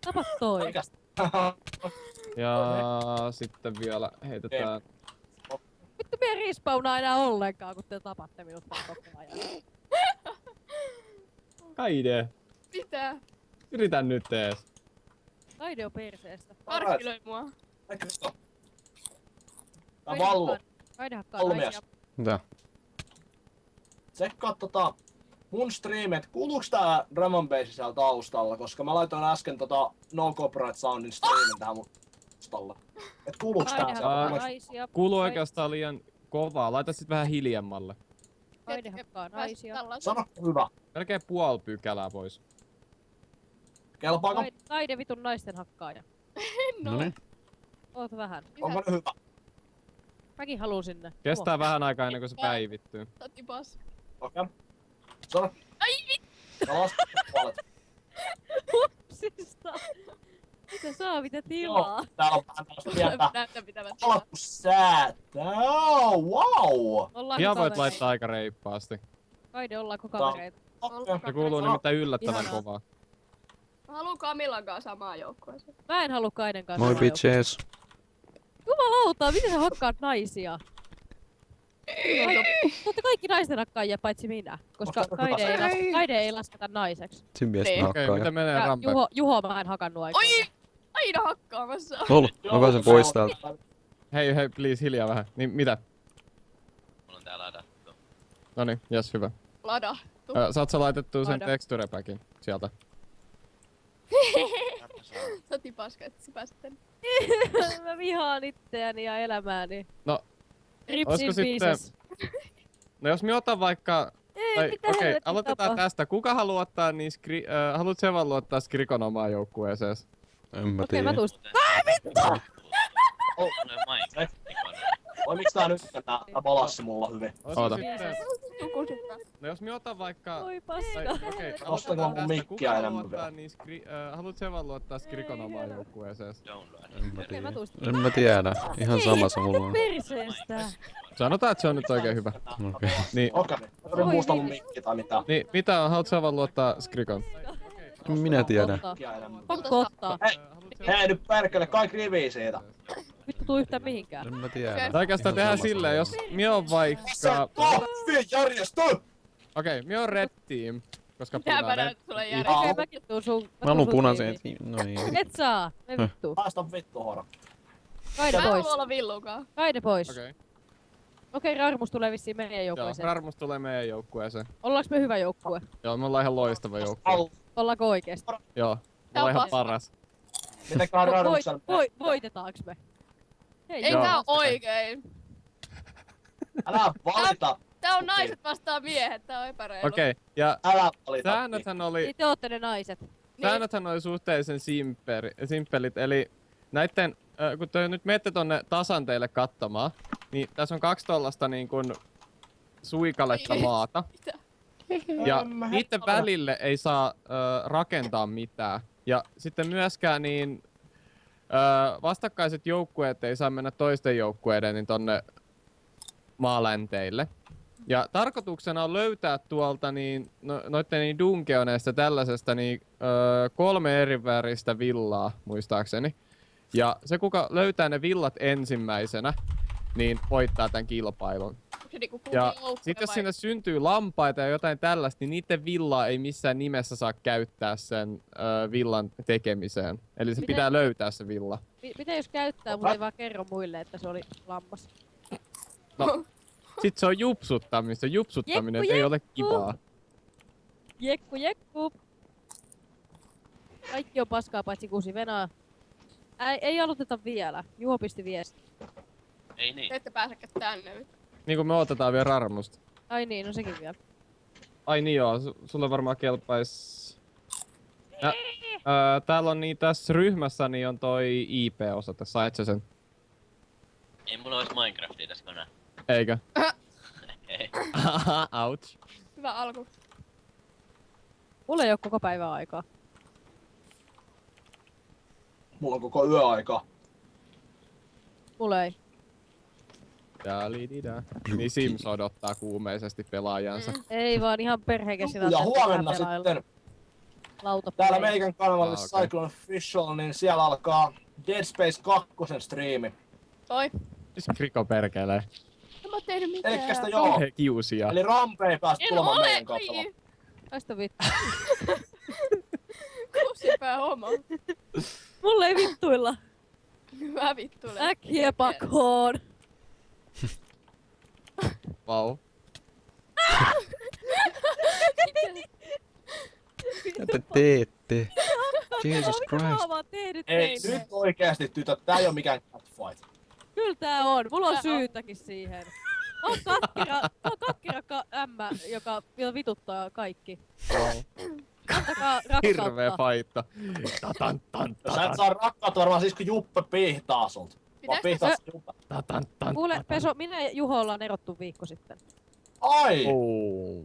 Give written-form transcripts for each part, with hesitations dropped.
Tapa toi. Mikäs? Ja sitten vielä heitetään... Vittu me ei respawnaa enää ollenkaan, kun te tapatte minut tän koko ajan. Kaide. Mitä? Yritän nyt ees. Kaide on perseestä. Parkkiloi mua. Kristo. Tää Vallu. Kaide hakkaa Vallumies. naisia. Mitä? Tsekkaa mun striimit. Kuuluuks tää drum and bass siellä taustalla? Koska mä laitoin äsken No Copyright Soundin striimin tähän mun taustalla. Et kuuluuks Kaide tää hakkaa siellä? naisia. Kuuluu oikeastaan liian kovaa. Laita sit vähän hiljemmalle. Kaide hakkaa naisia. Sano hyvä. Melkein puoli pykälää pois. Kelpaako? Kaide vitun naisten hakkaaja. Noniin. Oot vähän. Onko ne hyvä? Mäkin haluun sinne. Kestää vähän aikaa ennen kuin se päivittyy. Totti pas. Okei. Sano. Ai vittu! Mä lasken puolet. Hupsista. Mitä saa, mitä tilaa? Joo, täällä on vähän tällaista pientä Näyttää pitävät. alkusäätää. Oh, wow! Ollaanko Ihan voit kavereita? laittaa aika reippaasti. Kaide, ollaanko kavereita? Okei. Se kuuluu nimittäin yllättävän Ihanaa. kovaa. Mä haluun Kamilan kanssa samaan joukkueeseen. Mä en halua Kaiden kanssa. Moi samaa joukkoa. bitches. Jumalauta, miten sä hakkaat naisia? Totta kaikki naisten hakkaajia paitsi minä, koska Kaide ei lasketa naiseksi. Simmies Niin. Okei, nakkaaja. mitä menee Ja rampe? Juho mä en hakannut aikaa. Oi! Aina hakkaamassa. Lol, mä pääsen pois täältä. Hei, please, hiljaa vähän. Niin, mitä? Mulla on tää ladattu. Noniin, jes, hyvä. Ladattu. Saat sä laitettua sen Laida. texture packin sieltä? Totti paska, että sä pääsit tänne. Mä vihaan itseäni ja elämääni. No, Rips olisiko in sitten... pieces. No jos me otan vaikka... Ei, mitä Okei, helvetin aloitetaan tapahtuu? tästä. Kuka haluaa ottaa niin haluat Sevan luottaa Skrikon omaan joukkueeseen? En mä Okei, mä tiedä. tuun. Mulla on Minecraft. Oi miks tää nyt tää balassi mulla hyvin? Oota. Tukusittaa. No jos me otan vaikka... Oi paska. Okei, Nostako aloitetaan mun tästä. mikkiä Kuka enemmän haluaa ottaa vielä? niin haluat Sevan luottaa Skrikon omaan joukkueeseen? Download. En mä Okei, mä tiedä. tuun. En mä tiedä. Ihan sama se mulla on. Perseestä. Sanotaan, että se on nyt oikein hyvä. Okei. Niin, Okei. Yritä muusta mun mikki tai mitä. niin mitä on? Haluat Sevan luottaa Skrikon? En minä tiedä. Mikkiä enemmän. Pakko ottaa. Hei nyt perkele, kaikki rivii siitä. Vittu tuu yhtään mihinkään. En mä tiedä. Tai oikeastaan tehdään silleen, jos mie on vaikka... Kahvi järjestö! Okei, mie on red team. Koska Tää mä punainen. näytän sulle Aa, järjestelmää. Okei, mäkin tuun sun. Mä haluun punaiseen. No niin. Et saa. Me vittu. Päästä vittu hora. Kaide Mä en pois. halua olla villukaan. Kaide pois. Okei. Okei, Rarmus tulee vissiin meidän Joo, joukkueeseen. Rarmus tulee meidän joukkueeseen. Ollaanko me hyvä joukkue? Joo, me ollaan ihan loistava joukkue. Au. Ollaanko oikeesti? Joo, me Tää on ollaan ihan paska. paras. Mitenkään Raduksen Voitetaanko me? Hei, Ei Joo. tää oo oikein. Älä valita! Tää on naiset vastaan miehet, tää on epäreilu. Okei, ja Älä valita! säännöthän oli, Niin te ootte ne naiset. säännöthän oli suhteellisen simppelit, eli näitten, kun te nyt menette tonne tasanteille katsomaan, niin tässä on 2 tollasta niin kuin suikaletta Oi. maata. Mitä? Ja niiden välille ei saa rakentaa mitään. Ja sitten myöskään niin vastakkaiset joukkueet ei saa mennä toisten joukkueiden niin tonne maalänteille. Ja tarkoituksena on löytää tuolta niin, noitten niin dunkeoneista tällaisesta niin 3 eri väristä villaa, muistaakseni. Ja se kuka löytää ne villat ensimmäisenä, niin voittaa tämän kilpailun. Se niinku Ja kuuluu sit jos vai? sinne syntyy lampaita ja jotain tällaista, niin niiden villaa ei missään nimessä saa käyttää sen villan tekemiseen. Eli se Miten- pitää löytää se villa. Miten jos käyttää, mutta ei vaan kerro muille, että se oli lammas? No, sit se on jupsuttamista. Jupsuttaminen Jekku, ei ole jekku. kivaa. Jekku, jekku! Kaikki on paskaa paitsi kuusi venaa. Ei aloiteta vielä. Juho pisti viesti. Ei niin. Te ette pääsekään tänne nyt. Niin kuin me otetaan vielä Rarmusta. Ai niin, no sekin vielä. Ai niin joo, sulle varmaan kelpais... Ja, täällä on niin tässä ryhmässä niin on toi IP-osoite, sait sä sen? Ei mulla ois Minecraftia tässä koneen. Eikö? Ei. Ouch. Hyvä alku. Mulla ei oo koko päivää aikaa. Mulla on koko yöaika. Mulla ei. Niin Sims odottaa kuumeisesti pelaajansa. Ei vaan ihan perheen kesken. Ja huomenna sitten Täällä Lautapeli. meikän kanavalla okei. Cyclone Official, niin siellä alkaa Dead Space 2 striimi. Oi. Siis Kriko perkelee. En mä oon tehnyt mitään. Elikkä sitä joo. He kiusia. Eli Rampe ei päästä En tulemaan ole! meidän kanssa. Ai, Tästä vittu. kusipää homo. Mulle ei vittuilla. Mä vittuilen. Äkkiä pakoon. Vau. Mitä te teette? Jesus Mitä mä Christ. oon vaan tehnyt Ei, teille? nyt oikeesti tytöt, tää ei oo mikään catfight. Kyllä tää on. Mulla on Tää on. syytäkin siihen. On katkera ämmä, joka vielä vituttaa kaikki. Vau. Antakaa Hirveä rakkautta. faitta. Tatan tan Ja sä et tatan saa rakkautta varmaan siis kun Juppe pihtaa sulta. Vaan Pitäis pihtaa tässä- sut Juppe. tatan tan Kuule, tatan. Peso, minä ja Juho ollaan erottu viikko sitten. Ai! Oh.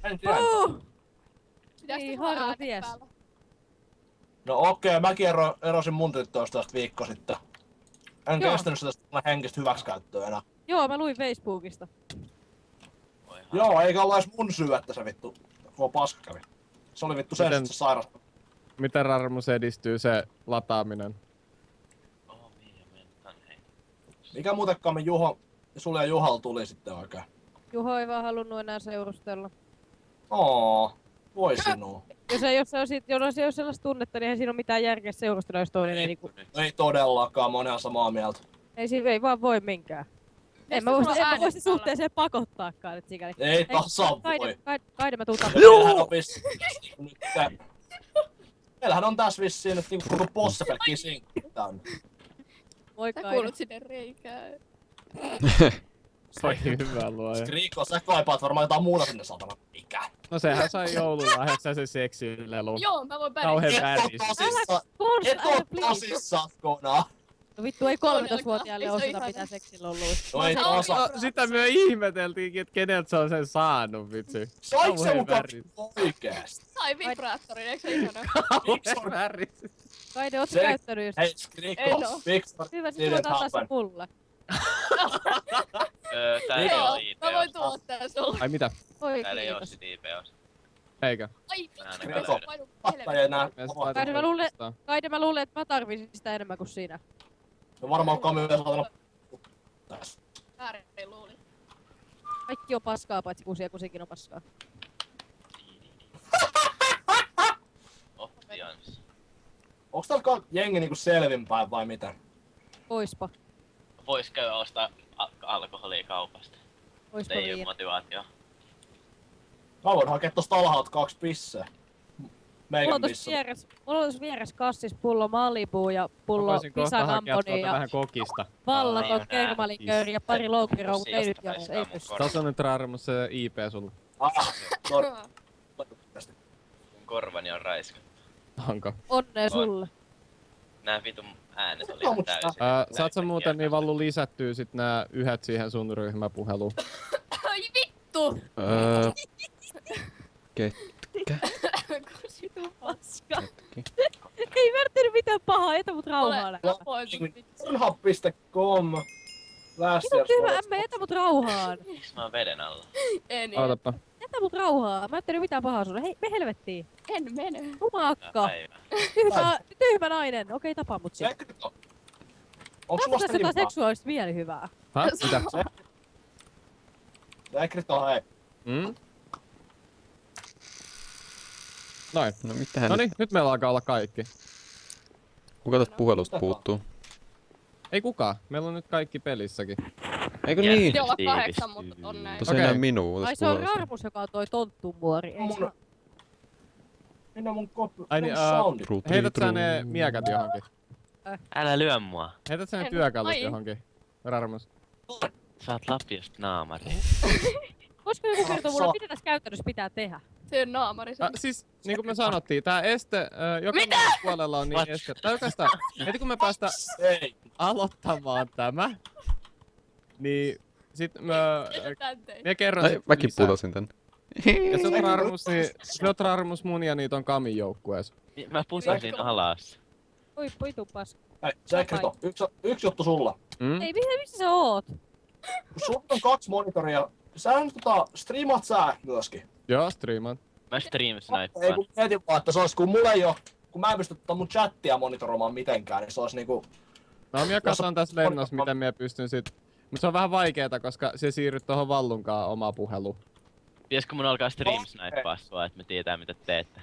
En tiedä. Pitäis Niin, tulla harva äänet ties. päällä. No okei, mäkin erosin mun tyttöistä tästä viikko sitten. En Joo. kestänyt sitä henkistä hyväksikäyttöä enää. Joo, mä luin Facebookista. Voihan. Joo, eikä ollut edes mun syy, että se vittu koko paska kävi. Se oli vittu sen, Miten- että se sairas. Miten Rarmus edistyy se lataaminen? Oh, mihin menetään, hei. Mikä muutenkaan me sulle ja Juhal tuli sitten oikein? Juho ei vaan halunnut enää seurustella. Voi sinua. Jos ei ole sellaista tunnetta, niin ei siinä ole mitään järkeä seurustella, jos toinen ei niinku... Ei todellakaan, mä oon ihan samaa mieltä. Ei vaan voi minkään. En mä sulla voisi äänet päällä? suhteeseen pakottaakaan, et sikäli. Ei tasa voi. Kaide mä tuun Meillähän on vissiin nyt... Meillähän on tässä vissiin nyt niinku koko bossa pelkkiä sinkkiä täynnä. Moi Sä Kaide. kuulut sinne reikään. Oi hyvä luoja. Skriko, sä kaipaat varmaan jotain muuta sinne satana. Mikä? No sehän sai joululahjaksi se seksilelu. Joo, mä voin Kauhean pärjätä. Et oo väris. tosissaan, Kors, et oo älä please. tosissaan konaa. No vittu ei 13-vuotiaille Ei se osata ihana. mitään seksilolluja. No ei Mä oon tasa. No, sitä me ihmeteltiinkin, että keneltä se on sen saanut, vitsi. Sait se Kauhean mukaan väris. oikeesti? Sai vibraattorin, eikö se ihana? Kauhean väris. Kaide, oot sä Se- käyttänyt just? Hei Skriko, En oo. Victor, Hyvä, sit didn't voit antaa se happen. mulle. Täällä ei Joo, oo IPOs. mä voin tuoda tää sulle. Ai mitä? Oi Täällä ei oo kiitos. sit IPOs. Eikö? Ai Mä en Skriko. ainakaan löydä. painu Hatta ei enää. Me Omaa- Kai mä luulen- Kaide, mä luulen, että mä tarvisin sitä enemmän kuin sinä. No varmaan kamio saatana. Tässä. väärin luulin. Kaikki on paskaa, paitsi kusi ja kusikin on paskaa. Options. Onks täällä jengi niinku selvinpäin vai mitä? Oispa. Vois käydä ostaa alkoholia kaupasta. Oispa Ei oo viina. motivaatio. Mä voin hakea tosta alhaalta 2 pisseä. Mulla Meikän on tossa pissa. vieres kassis pullo Malibu ja Mä pullo voisin kohta hakea Pisanamponi tuolta ja vähän kokista. vallaton Ai, kermalikööri ja pari loukkeroa, mutta ei nyt Sijoista jaksa, tai ei sitä pysty. mun Tässä on nyt Rarmus se IP sulla. Sorry. Mun korvani on raiskattu. Onko? Onnea sulle. Nää vitun äänet oli No, ihan mutta- täysin. Saat sä muuten niin Vallu lisättyä sit nää yhdet siihen sun ryhmäpuheluun? Ai vittu! Ketkä? Vitu paska. Ei mä tehnyt mitään pahaa, jätä mut rauhaan. Ole tapoin sut vittu. Pornhub.com Last Vitu year's tyhmä worst. ämmä, jätä mut rauhaan. Miksi mä oon veden alla? En, Ootapa. Jätä mut rauhaan. Mä en tehnyt mitään pahaa sulle. Hei, me helvettiin. en mene. Rumaakka. Päivä. Tyhmä nainen. Okei, tapa mut sit. Sekrito. Onks sulla Onko tässä jotain striimaa? seksuaalista mielihyvää? Häh? Mitä? Sekrito, hei. Mm? Noin. No mitähän Noniin, nyt? nyt meillä alkaa olla kaikki. Kuka tästä puhelusta puuttuu? Ei kukaan. Meillä on nyt kaikki pelissäkin. Eikö Jää. niin? Piti olla Tiivistyy. 8, mutta on näin. Tuossa ei Okei. näy minua Ai tästä se on puhelusta. Rarmus, joka on toi tonttumuori. Ei Mun- se... Minä mun kopi. Ai niin, soundi. Heität sä ne miekat johonkin? Älä lyö mua. Heität sä ne En. työkalut Ai. johonkin? Rarmus. Saat Lapiosta naamari. Voisiko joku kertoa mulle, Sa- mitä tässä käytännössä pitää tehdä? Se on naamari. Se. Siis, niin kuin me sanottiin, tää este, joka puolella on niin What? este. Tai oikeastaan, heti kun me päästään Ei. aloittamaan tämä, niin sit Jätetään teitä. me kerron Ai, sit mäkin lisää. putosin tän. Ja se on Rarmus, niin se on Rarmus mun ja niitä on Kamin joukkueessa. Mä putosin alas. Oi, vitu paska. Hei, Sekrito. Yksi juttu sulla. Mm? Ei, missä sä oot? Kun sulla on 2 monitoria, sähän striimaat sä myöskin. Joo, striimaan. Mä stream Ei snipaan. kun mietin vaan, että se olisi kun mä en pysty mun chattia monitoroimaan mitenkään, niin se olisi niinku... No minä katson tässä lennossa, miten minä pystyn sit. Mut se on vähän vaikeeta, koska se siirryt tohon Vallunkaan omaa puheluun. Pitäisikö mun alkaa stream snipaa sua, että me tietää mitä teette?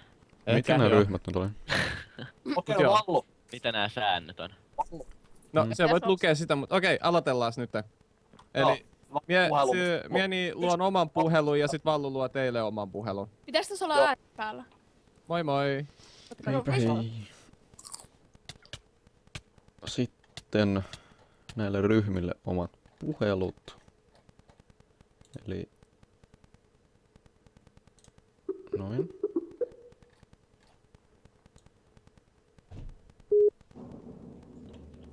Mitä nämä joo. ryhmät nyt oli? Okei, Joo. Vallu. Mitä nää säännöt on? No Mm. se voit lukea sitä, mutta okei, aloitellaan nyt. Eli Puhelu. mie luon oman puhelun ja sit Vallu luo teille oman puhelun. Pitäis tässä olla Joo. ääni päällä? Moi moi! Eipä hei. Sitten näille ryhmille omat puhelut. Eli... Noin.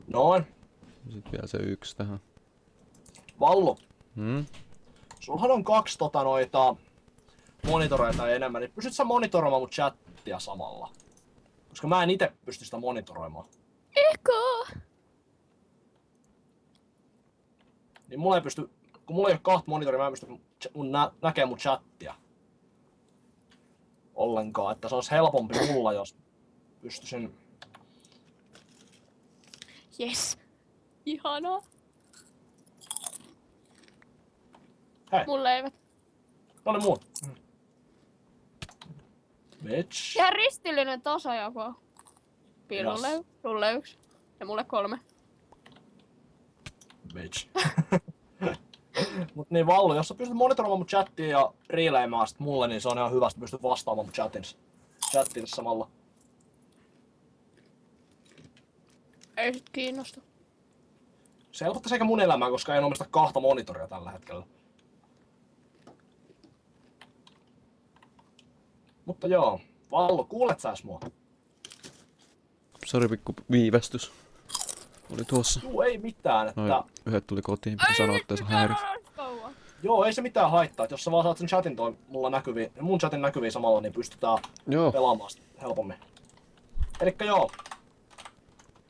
Noin. Sitten vielä se yksi tähän. Vallu. Sulhan on 2 monitoreita enemmän, niin pystyt sä monitoroimaan mun chattia samalla? Koska mä en ite pysty sitä monitoroimaan. Eko! Niin mulla ei pysty, kun mulla ei oo 2 monitoria, mä en pysty näkee mun chattia. Ollenkaan, että se olisi helpompi mulla, jos pystyisin... Yes. Ihanaa. Hei. Mulle eivät. No niin muut. Bitch. Ihan ristillinen tasajako. Piilulle Yes. sulle 1. Ja mulle 3. Bitch. Mut niin Vallu, jos sä pystyt monitoroimaan mun chattia ja riileimään sit mulle, niin se on ihan hyvä, että pystyt vastaamaan mun chattiin samalla. Ei sit kiinnosta. Se helpottaisi eikä mun elämää, koska en omista 2 monitoria tällä hetkellä. Mutta joo, Vallu, kuulet sä mua? Sori pikku viivästys. Oli tuossa. Juu, ei mitään, että... Noin, yhdet tuli kotiin, piti sanoa, että se häirisi. Kauan. Joo, ei se mitään haittaa, että jos sä vaan saat sen chatin mulla näkyviin, mun chatin näkyviin samalla, niin pystytään Joo, pelaamaan sitä helpommin. Elikkä joo,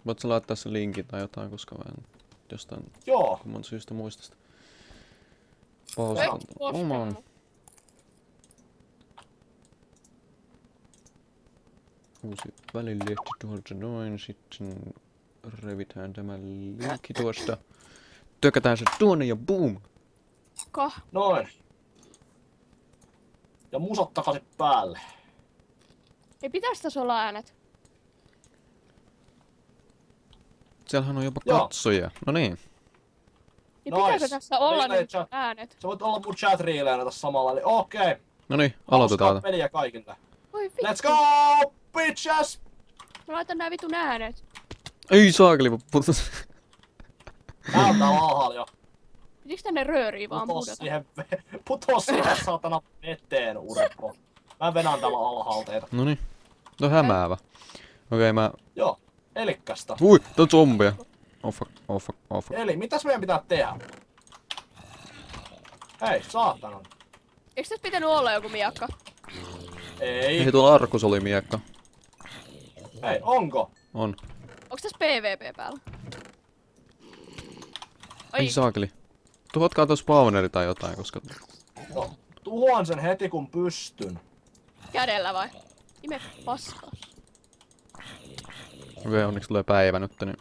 voit sä laittaa sen linkin tai jotain, koska mä en jostain joo, kumman syystä muista sitä. Ei, Pausata posti oman. mun. Uusi välilehti tuolta noin, sitten revitään tämä linkki tuosta. Tökätään se tuonne ja boom! noin. Ja musat takaisin päälle. Ei pitäis tässä olla äänet. Siellähän on jopa Joo. katsojia. No niin. Niin Nice. pitääkö tässä olla Relay nyt chat. äänet? Sä voit olla mun chat reeleenä tässä samalla, eli okei. No niin, Hauskaa aloitetaan. peliä kaikille. Voi vittu. Let's go, bitches! Mä laitan nää vitun äänet. Ei saakeli, putos. Tää on täällä alhaalla jo. Pitikö tänne rööriä vaan Putos pudota? siihen saatana veteen, Urpo. Mä venän täällä alhaalta teitä. No niin. No hämäävä. Okei, mä... Joo, elikkästä. Ui, tää on zombeja. Oh fuck, oh fuck, oh fuck. Eli mitäs meidän pitää tehdä? Hei, saatana. Eikö tässä pitänyt olla joku miakka? Ei. Ei, tuolla Arkus oli miekka. Hei, onko? On. Onks tässä PvP päällä? Ei saakeli. Tuhotkaa tuossa spawneri tai jotain, koska... No, tuhoan sen heti kun pystyn. Kädellä vai? Ime paskaa. Okei, onneksi tulee päivä nyt, niin...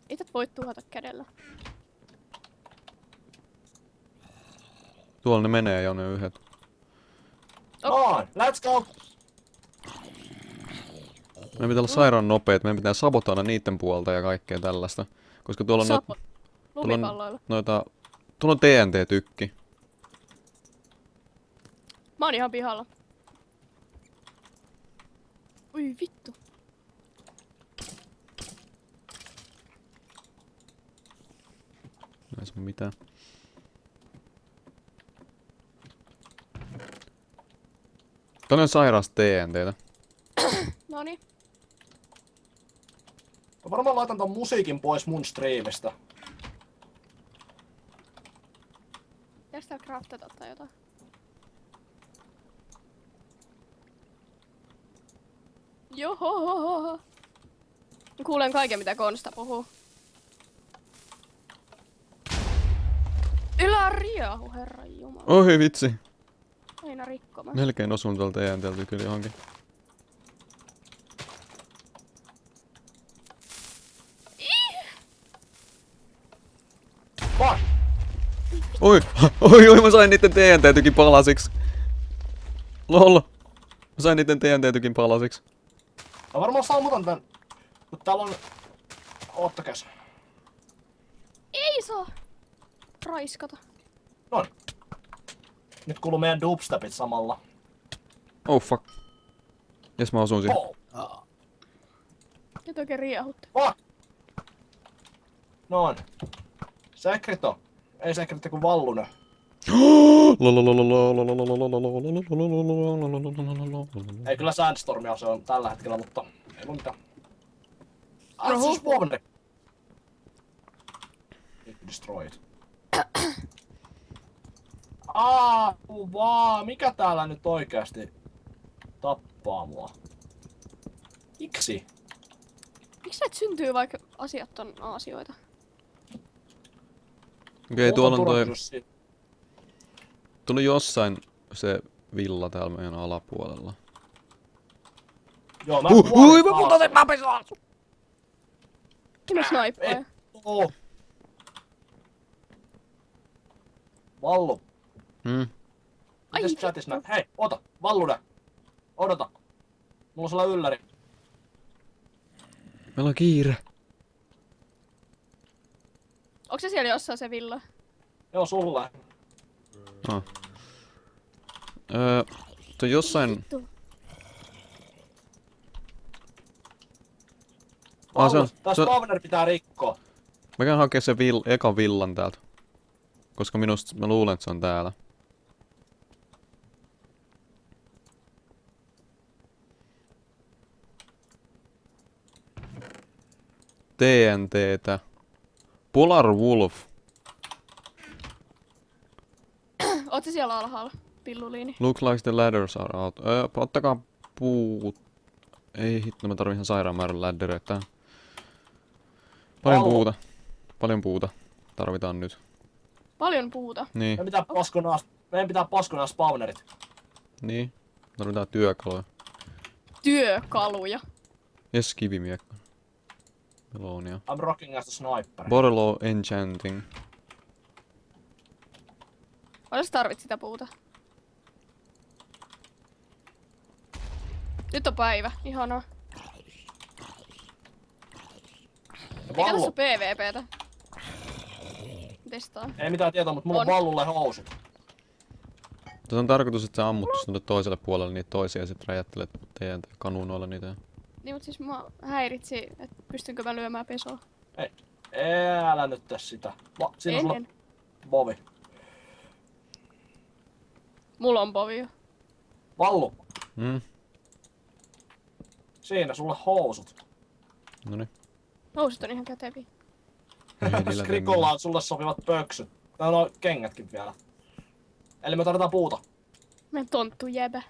Ei tätä voi tuhota kädellä. Tuolla ne menee jo ne yhdet. Noin, let's go! Meidän pitää olla sairaan nopeet, meidän pitää sabotoida niitten puolta ja kaikkea tällaista. Koska tuolla on Sapo. tuolla on Lumipalloilla. noita... Tuolla on TNT-tykki. Mä oon ihan pihalla. Oi vittu. Ei saa mitään. Tuonne on sairaasta TNTtä. Noniin. Mä varmaan laitan ton musiikin pois mun striimistä. Pitäis täällä craftata tai jotain? Johohoho. Mä kuulen kaiken mitä Konsta puhuu. Ylä riehu, herran jumala. Oi vitsi. Aina rikkomaan. Melkein osun tuolta ENTltä kyllä johonkin. Fuck! Oi! Oi, mä sain niitten TNT-tykin palasiksi. Lol. Mä sain niitten TNT-tykin palasiksi. Mä varmaan sammutan tän. Mut täällä on... Oottakas. Ei saa raiskata. Noin. Nyt kuuluu meidän dubstepit samalla. Oh fuck. Jes mä osun siihen. Oh. Nyt oikein riehutte. Fuck! Noin. Sekrito. Ei sekrito kun Vallunen. Ei kyllä Sandstormia se on tällä hetkellä, mutta ei mun mitään. Ah, se on Spawner. Destroyed. Vaan, mikä täällä nyt oikeasti tappaa mua? Miksi? Miksi näitä syntyy vaikka asiat on asioita? Okei, tuolla on toi... turvallisuus siitä. Tuli jossain se villa täällä meidän alapuolella. Joo, mä Ui, mä putosin napisaan! Minä snaippaa. Oo. Vallu. Ai Mites chatissa näin? Hei, oota, Vallunen. Odota. Mulla on sellainen ylläri. Meillä on kiire. Onko se siellä jossain se villa? Joo, sulle. Ah. Se on jossain... Vittu. Se on... Tää spawner pitää rikkoa. Mä käyn hakea sen ekan villan täältä. Koska mä luulen, että se on täällä. TNTtä. Polar Wolf. Oot sä siellä alhaalla? Pilluliini. Looks like the ladders are out. Ottakaa puut. Ei hitto, mä tarvin ihan sairaan määrän laddereita tähän. Paljon Valvo. puuta. Paljon puuta. Tarvitaan nyt. Paljon puuta. Niin, Meidän pitää paskonaa spawnerit. niin. Tarvitaan työkaluja. Työkaluja. Jes, kivimiekka. Melonia. I'm rocking as the sniper. Borelo enchanting. Paljon sä tarvit sitä puuta? Nyt on päivä. Ihanaa. Eikä tässä Vallu. oo PvPtä. Testaan. Ei mitään tietoa, mutta mulla on On. Vallulle housut. Tässä on tarkoitus, että sä ammut tuonne toiselle puolelle niitä toisia ja sit räjättelet TNT-kanuunoilla niitä. Niin mut siis mua häiritsi, että pystynkö mä lyömään pesoa. Älä nyt tee sitä. Siinä on sulla En. bovi. Mulla on povio. Vallu. Siinä sulle housut. Noniin. Housut on ihan käteviä. Skrikolla on sulle sopivat pöksyt. Täällä on kengätkin vielä. Eli me tarvitaan puuta. Mä en tonttu jäbä.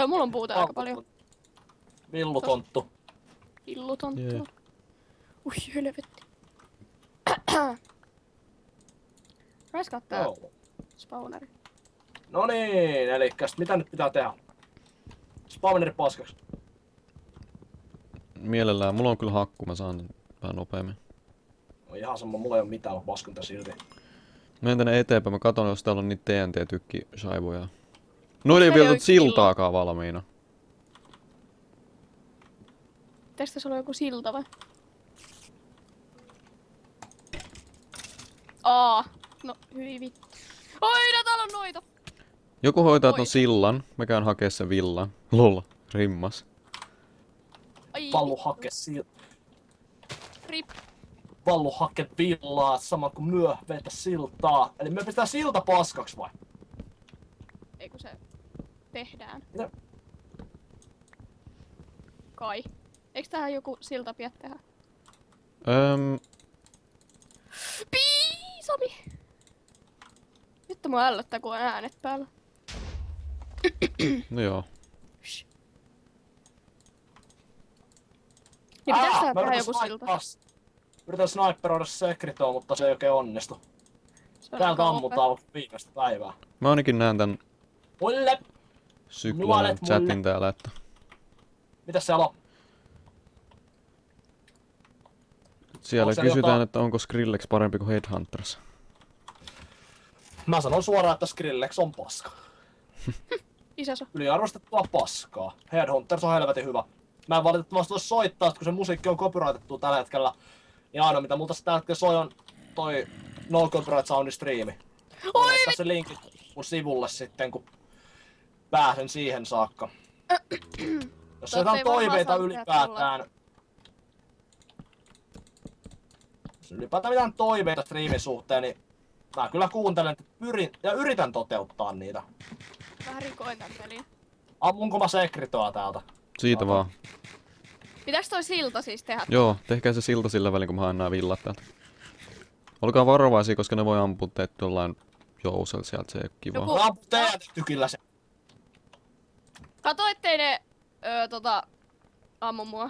Mulla on puuta aika paljon. Villutonttu. Illutonttu. Jee. Ui, helvetti. Raiskaa tää Joo. spawneri. No niin, elikkäs mitä nyt pitää tehdä? Spawneri paskaksi. Mielellään. Mulla on kyllä hakku, mä saan vähän nopeammin. No ihan sama, mulla ei oo mitään, mä paskunta silti. Menen tänne eteenpäin, mä katon jos täällä on niitä TNT-tykki-saivoja. Noilla ei Meillä vielä ei ole oo siltaakaan valmiina. Tästä tässä on joku silta vai? No hyi vittu. Oi, täällä on noita! Joku hoitaa ton Oi. sillan, mä käyn hakee sen villan. Lol, rimmas. Ai, Vallu vittu. hake Rip. Vallu hake villaa sama kuin myö vetä siltaa. Eli me pistää silta paskaksi vai? Ei kun se tehdään. Mitä? Kai. Eiks tähän joku silta pidä tehdä? Piisami! Vittu mua ällöttää kun on äänet päällä. No joo. Niin pitäis tähän Mä tehdä yritän joku silta. Yritän sniperoida Sekritoa, mutta se ei oikein onnistu. Se on Täältä aika OP. ammutaan viimeistä päivää. Mä ainakin näen tän Mulle! Syklään Nuolet mulle. chatin täällä, että Mitäs siellä on? siellä Onko siellä kysytään, jotain- että onko Skrillex parempi kuin Headhunters. Mä sanon suoraan, että Skrillex on paska. Isäso. Yliarvostettua paskaa. Headhunters on helvetin hyvä. Mä en valitettavasti voi soittaa, kun se musiikki on copyrightettu tällä hetkellä. Ja ainoa mitä multa tällä hetkellä soi on toi No Copyright Soundin striimi. Voin laittaa se linkki mun sivulle sitten, kun pääsen siihen saakka. Jos on jotain ei varmaan toiveita saa ylipäätään... Jos ylipäätään mitään toiveita striimin suhteen, niin mä kyllä kuuntelen, että pyrin ja yritän toteuttaa niitä. Vähän rikoin tän pelin. Ammunko mä sekritoa täältä? Siitä vaan. Pitääks toi silta siis tehdä? Joo, tehkää se silta sillä välin, kun mä haen nää villat täältä. Olkaa varovaisia, koska ne voi ampua teitä jollain jousella sieltä, se ei oo kiva. Joku- Mä ampun teidät tykillä se. Kato ettei ne ammu mua.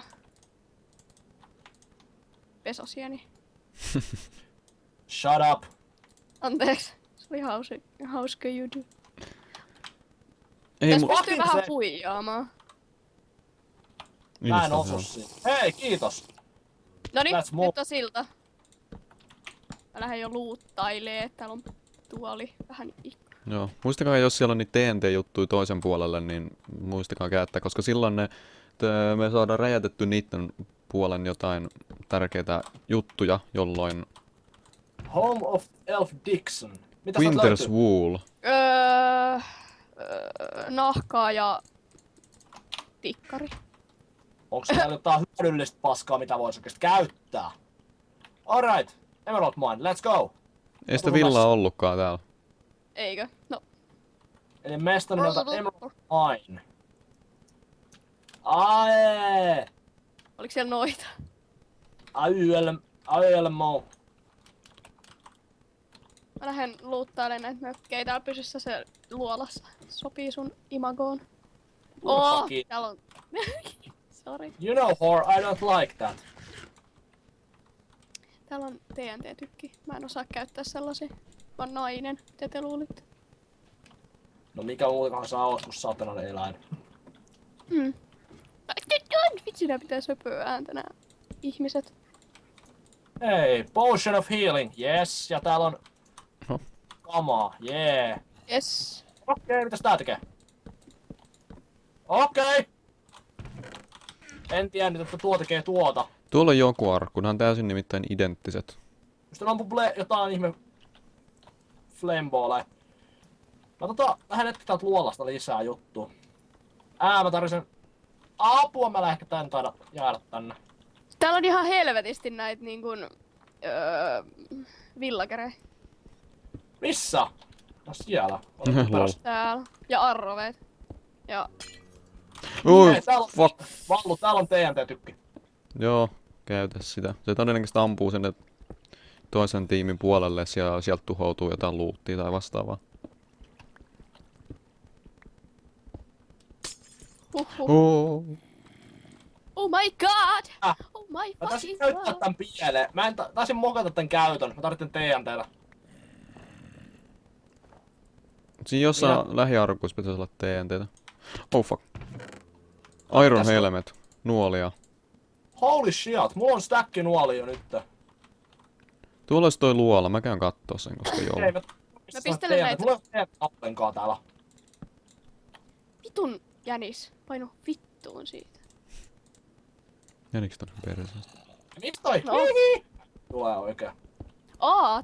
Pesosieni. Shut up. Anteeksi. Se oli hauska juttu. Ei Tässä mu... pystyy Fucking vähän se- huijaamaan. Mä en Insta osu se on. siinä. Hei, kiitos. Noniin, That's more. nyt on silta. Mä lähden jo luuttailee. Täällä on tuoli vähän Joo. Muistakaa, jos siellä on niitä TNT-juttuja toisen puolelle, niin muistakaa käyttää, koska silloin me saadaan räjätetty niiden puolen jotain tärkeitä juttuja, jolloin Home of Elf Dixon. Mitä sieltä Winter's löytyy? Wool. Nahkaa ja tikkari. Onko siellä jotain hyödyllistä paskaa, mitä voisi oikeesti käyttää? Alright. Emerald Mine, let's go. Ei sitä Onko villaa massa? ollutkaan täällä. Eikö? No. Eli mesta nimeltä Emerald Mine. Ae! Oliko siellä noita? Aielmo. Mä lähden luuttailemaan näitä mökkejä. Täällä pysyssä se luolassa. Sopii sun imagoon. Fucking. Täällä on... Sorry. You know, whore, I don't like that. Täällä on TNT-tykki. Mä en osaa käyttää sellaisia. Mä oon nainen. Mitä te luulitte? No mikä muutakaan saa oot kuin satanan eläin. Vitsi, nää pitää söpöä ääntä nää ihmiset. Hei, Potion of Healing, yes. Ja täällä on Oho. kamaa, yeah. Yes. Okei, mitäs tää tekee? Okei. En tiennyt, että tuo tekee tuota. Tuolla on joku arkku, nämä on täysin nimittäin identtiset. Pystyn ampumaan jotain ihme flameballei. Mä lähden etkä täältä luolasta lisää juttua. Mä tarvitsen apua, mä ehkä tän taida jäädä tänne. Täällä on ihan helvetisti näitä niin kuin, villakerejä. Missä? No siellä. Lol. Täällä. Ja arroveet. Ja Oi, Hei, täällä on, fuck. Vallu, täällä on TNT-tykki. Joo, käytä sitä. Se todennäköisesti ampuu sinne toisen tiimin puolelle ja sieltä tuhoutuu jotain loottia tai vastaavaa. Oh. Oh my god! Ah. Oh my Mä taisin fucking käyttää god! tän pieleen. Mä en taisin mokata tän käytön. Mä tarvitsen TNT:llä. Siinä jossain lähiarkuissa pitäisi olla TNTtä. Oh fuck. Iron Tässä on- Helmet. Nuolia. Holy shit, mulla on stacki nuoli jo nyt. Tuolla olisi toi luola. Mä käyn kattoo sen, koska joo. Ei, mä pistelen näitä. Mulla ei ole tappenkaan täällä. Vitun jänis. Painu vittuun siitä. Jänikö tonne perseestä? Miksi toi? No. Hihi. Tulee oikein.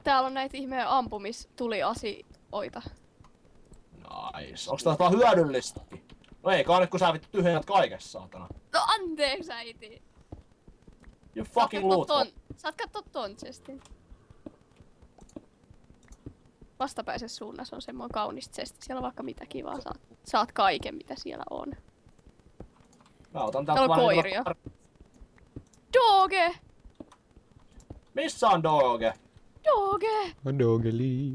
Täällä on näitä ihmeen ampumistuliasioita. Nice. Onks tää jotain hyödyllistäkin? No ei kai nyt kun sä vittu tyhjennät kaikessa, saatana. No anteeksi äiti! You fucking loot. Saat kattoo ton chestin. Vastapäisessä suunnassa on semmoinen kaunis chesti. Siellä on vaikka mitä kivaa. Saat kaiken mitä siellä on. Mä otan Täällä on vähän koiria. Doge! Missä on Doge? Doge! Dogeli.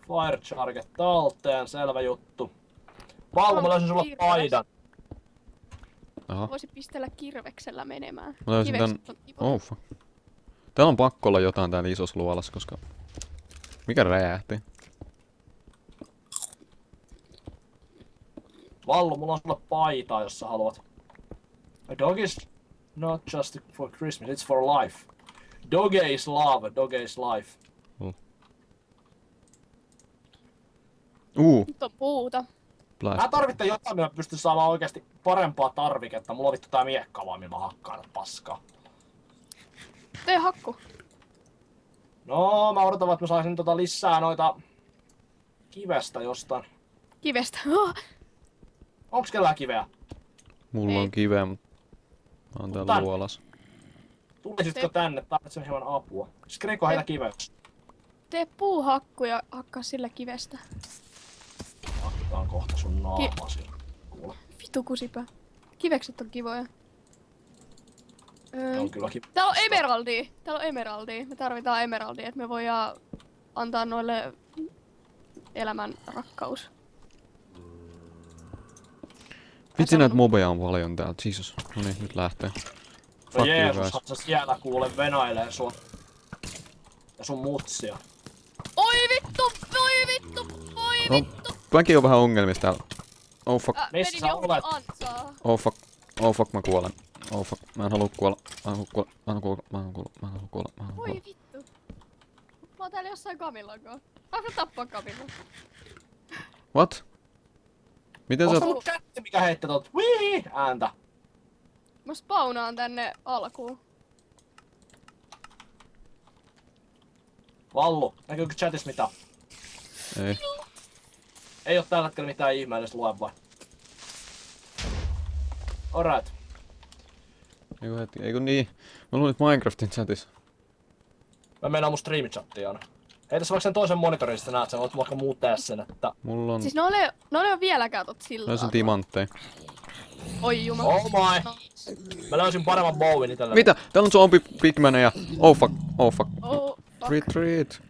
Fire Charge talteen, selvä juttu. Vallu, mä löysin sulla Kirves. paidan. Aha. Voisi pistellä kirveksellä menemään. Mä löysin tän... Kivekset on kivoja. Oh fuck. Täällä on pakko olla jotain täällä isossa luolassa, koska... Mikä räjähti? Vallu, mulla on sulle paitaa, jos sä haluat. A dog is not just for Christmas, it's for life. Doge is love, doge is life. Nyt on puuta. Mä Blast. tarvitsen jotain, millä pystyn saamaan oikeasti parempaa tarviketta. Mulla on vittu tää miekka vaan, millä mä hakkaan tätä paskaa. Tee hakku. No, mä odotan, että mä saisin lisää noita kivestä jostain. Kivestä. Onks kellään kiveä? Mulla on Ei. kiveä, mutta mä oon täällä Tän. luolas. Tulisitko tänne? Tarvitsen hieman apua. Skriko heitä kiveys. Tee puuhakku ja hakkaa sillä kivestä. Hakkitaan kohta sun naamasi. Kuule, Vitu kusipää. Kivekset on kivoja. ne on kyllä kiveä. Täällä on emeraldia. Täällä on emeraldia. Me tarvitaan emeraldia, että me voidaan antaa noille elämän rakkaus. Vitsi näitä mobeja on paljon täällä, Jesus. No niin, nyt lähtee. No Fuck you Jeesushan guys. sä siellä kuule venailee sua. Ja sun mutsia. Oi vittu! Oi vittu! Oi No, vittu! mäkin on vähän ongelmista täällä. Oh fuck, Missä Menin sä johonkin olet? ansaan. oh fuck, oh fuck, mä kuolen. Oh fuck, mä en halua kuolla. Mä en halua kuolla, mä en halua kuolla, mä en halua kuolla, mä en halua kuolla, mä en halua Oi kuolla. vittu. Mä oon täällä jossain Camillan kanssa. Saanko tappaa Camillan? What? Miten sä... Onks mun chatti, mikä heitti tot wii ääntä? Mä spawnaan tänne alkuun. Vallu, näkyykö chatissa mitään? Ei. Ei oo tällä hetkellä mitään ihmeellistä, lue vai? Alright. Eiku hetki, eiku niin. Mä luulin, että Minecraftin chatissa. Mä meinaan mun striimichattiin aina. Heitäs vaikka sen toisen monitorin, sitten näet sen, voit vaikka muuttaa sen, että... Mulla on... Siis ne ole vieläkään tot siltaa. Löysin timantteja. Oi jumala. Oh my! Mä löysin paremman bowin itellä. Mitä? Täällä on zombi pigmaneja. Oh fuck, oh fuck. Oh, fuck. Retreat.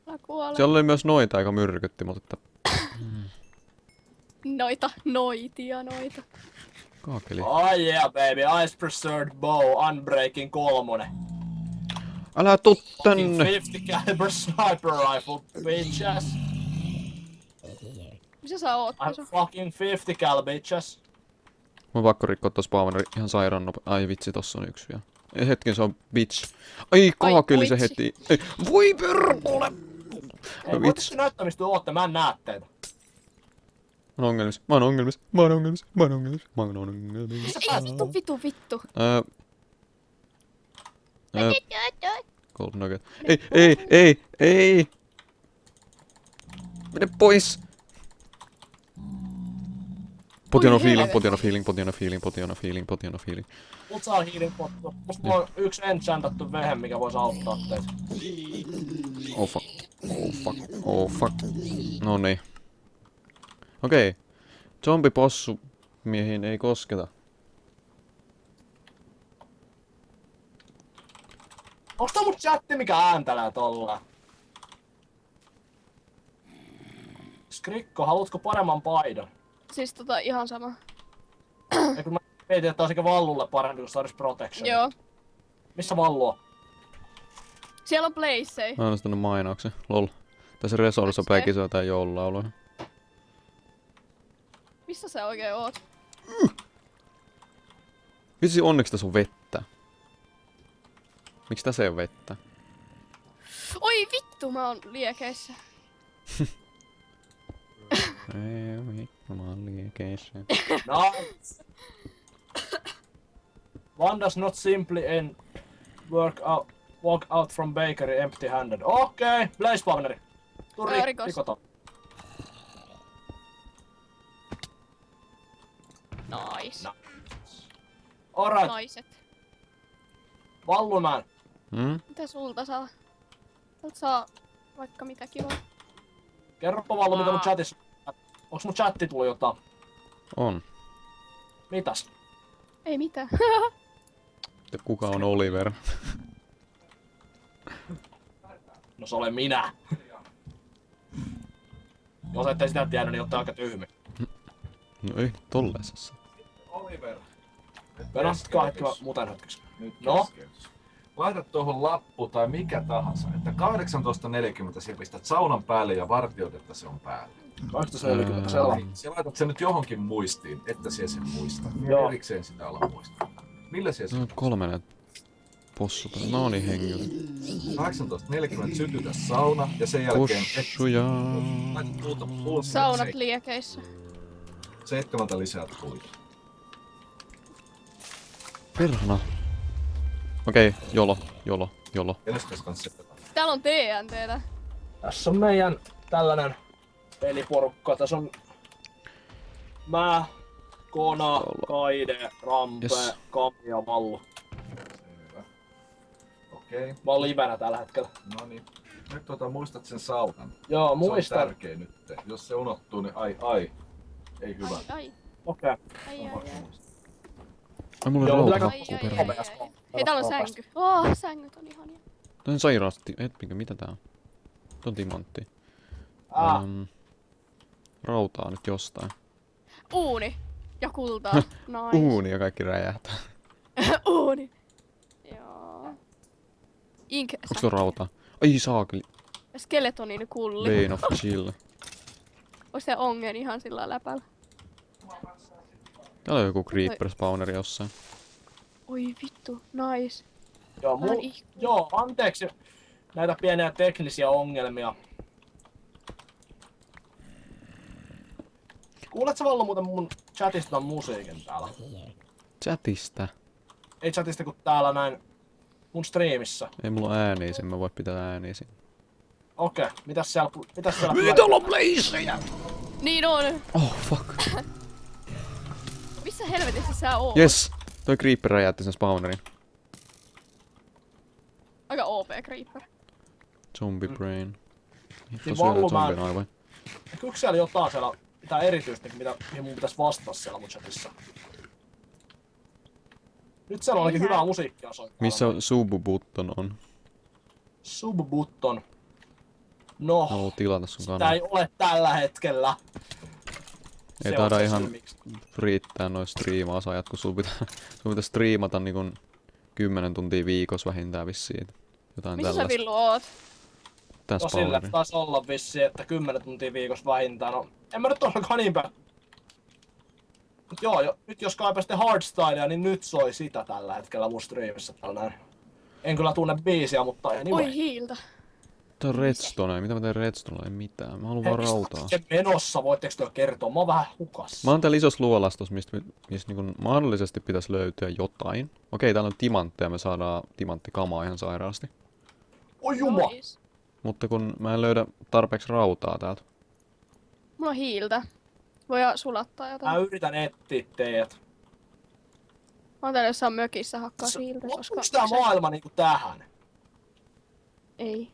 Mä kuolen. Siellä oli myös noita, aika myrkytti, mutta Noitia. kaakeli. Oh yeah baby, Ice Preserved Bow, Unbreaking 3. Älä tuu Fucking tänne! 50 caliber sniper rifle, bitches. Missä sä oot? I'm fucking 50 cal, bitches. Mä oon pakko rikkoa tossa spawneri ihan sairaan nopea. Ai vitsi, tossa on yksi vielä. Ei hetken, se on bitch. Ai kaakeli se vitsi. heti. Ei, voi perkule! Ei, No voitte vitsi. näyttää mistä ootte, mä en näe teitä. Mä oon ongelmissa. Mä oon ongelmissa. Mä oon ongelmissa. Mä oon ongelmissa. Mä oon ongelmissa. Ei vittu. Gold nugget. Ei! Mene pois! Potion of healing, potion of healing, potion of healing, potion of healing, potion of healing. Mut saa healing pottu. Musta mulla on yksi enchantattu vehe, mikä vois auttaa teitä. Oh fuck. Oh fuck. Oh fuck. No niin. Okei. Zombipossu miehiin ei kosketa. Onks tää mun chatti mikä ääntelee tollaan? Skrikko, haluatko paremman paidan? Siis ihan sama. Ei kun mä mietin, että olisiko Vallulle parempi, kun saadis protection. Joo. Missä Vallu on? Siellä on Blaze. Mä oon äänestänyt mainauksen. Lol. Tässä Resource Packissa on tää joululaulu. Missä sä oikein oot? Vitsi, onneksi tässä on vettä. Miksi tässä ei oo vettä? Oi vittu, mä oon liekeissä. Ei vittu, mä oon liekeissä. Nice. One does not simply walk out from bakery empty-handed. Okei, Blaze Spawneri. Tuu Rikos. rikoton. Nice. No. Alright, Naiset. Vallumään. Mitä sulta saa? Sulta saa vaikka mitä kivaa. Kerropa Vallu, mitä mun chatissa... Onks mun chatti tullut jotain? On. Mitäs? Ei mitään. Kuka on Oliver? No se olen minä. Jos ette sitä tiedä, niin ootte aika tyhmiä. No ei, tollaisessa. Pelasitkaa hetki muuten hetkeksi. No? laita tuohon lappu tai mikä tahansa, että 18.40 sä pistät saunan päälle ja vartioit, että se on päällä. 18.40 selvä. Sä laitat sen nyt johonkin muistiin, että sä sen muistat. Joo. Erikseen sitä olla muistaa. Millä sä No sen 3 näitä possuta. No niin, hengillä. 18.40 sytytä sauna ja sen jälkeen Possuja. laita puuta Saunat liekeissä. 7 lisää puita. Perhana. Okei, jolo. Keneskäs kanssa Täällä on TNTtä. Tässä on meidän tällainen peliporukka. Tässä on mä, Kona, Kaide, Rampe, Yes. Kami ja Mallu. Hyvä. Okei, Mä oon livenä tällä hetkellä. no niin. Nyt muistat sen saunan. Joo, Se on muistan. tärkeä nyt. Jos se unohtuu, niin ai. Ei hyvä. Ai. Okei. Ai. Ai mulla Joo, on pitää rauta. katsoa Ai. nopeasti. Hei, täällä on sänky. Sängyt on ihania. Tää on sairaasti. Hetkinen, mitä tää on? Tää on timantti. Rautaa nyt jostain. Uuni. Ja kultaa. Nice. Uuni ja kaikki räjähtää. Uuni. Joo. Ink. Onks se rautaa? Ai saakeli. Skeletonin kulli. Bane of chill. Ois se ongen ihan sillä läpällä. Täällä on joku creeper spawneri jossain. Oi vittu. Nice. Joo, Tää on ihme. joo, anteeksi näitä pieniä teknisiä ongelmia. Kuuletko Vallu muuten mun chatista ton musiikin täällä? Chatista. Ei chatista kun täällä näin mun striimissä. Ei mulla ole ääniä, sen mä voi pitää ääniä siinä. Okei, mitäs siellä Täällä on blazeja! Niin on. Oh fuck. Missä helvetissä sä oot? Yes! Toi creeper räjäytti sen spawnerin. Aika OP creeper. Zombie brain. Hitto Niin syödä Vallu, mä- zombien aivoja. Onko siellä jotain siellä, mitään erityistä, mihin mun pitäis vastata siellä mun chatissa? Nyt siellä on ainakin hyvää musiikkia soittaa. Missä subu-button on? Subbutton. No, Haluan tilata sun sitä kannan. ei ole tällä hetkellä. Ei Se taida on se ihan syy, miksi. riittää noin striimausajat, kun sun pitää striimata niin 10 tuntia viikossa vähintään vissiin. Jotain Missä sä tällaista. Villu oot? Tässä No sillä spawneri. taisi olla vissiin, että 10 tuntia viikossa vähintään. No, en mä nyt ollenkaan niin päin. Mut joo, nyt jos kaipaisitte hardstylea, niin nyt soi sitä tällä hetkellä mun striimissä tällainen. En kyllä tunne biisiä, mutta anyway. Oi hiiltä. Tää on redstone. Mitä mä teen redstone? Ei mitään. Mä haluan vaan rautaa. Se menossa, voitteko te kertoa? Mä oon vähän hukassa. Mä oon täällä isossa luolastossa, mistä niinku mahdollisesti pitäisi löytyä jotain. Okei, täällä on timantteja, me saadaan timanttikamaa ihan sairaasti. Oi juma! Nice. Mutta kun mä en löydä tarpeeksi rautaa täältä. Mulla on hiiltä. Voidaan sulattaa Mä jotain. yritän etsiä teet. Mä oon täällä jossain mökissä hakkaa hiiltä, koska... Onko tää maailma niinku tähän? Ei.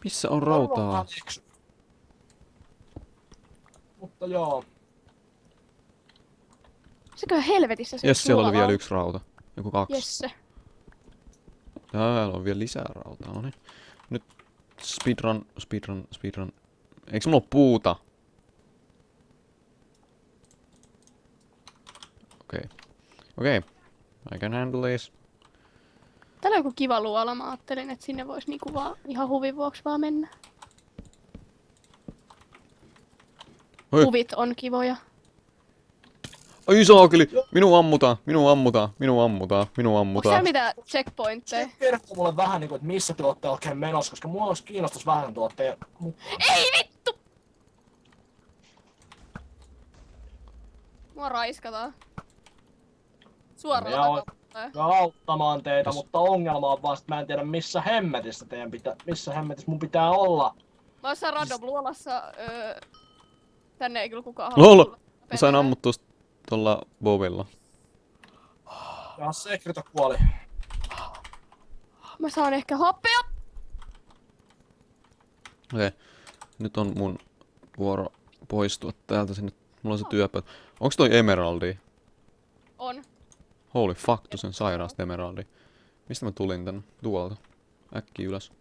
Missä on rautaa? Mutta joo. Sekö helvetissä se Jes, siellä oli suolaa? vielä 1 rauta. Joku 2. Jesse. Täällä on vielä lisää rautaa, no niin. Nyt speedrun. Eiks mulla oo puuta? Okei. I can handle this. Täällä on joku kiva luola, mä ajattelin, että sinne vois niinku vaan ihan huvin vuoksi vaan mennä. Oi. Huvit on kivoja. Ai saakeli! Minua ammutaan. Onko siellä mitään checkpointteja? Se kertoo mulle vähän niinku, että missä te ootte oikein menossa, koska mua olisi kiinnostais vähän teidän mukaan. Ei vittu! Mua raiskataan. Suoraan Minä olen takaa. auttamaan teitä, Jos- mutta ongelma on vaan, että mä en tiedä missä hemmetissä mun pitää olla. Mä oon jossain random luolassa. Tänne ei kyllä kukaan halua Lol! tulla. Mä sain ammuttua tolla bovilla. Ja Sekrito kuoli. Mä saan ehkä happea. Okei. Nyt on mun vuoro poistua täältä sinne. Mulla on se työpöytä. Onks toi emeraldi? On. Holy fuck, sen sairaasta emeraldi. Mistä mä tulin tänne? Tuolta. Äkkiä ylös.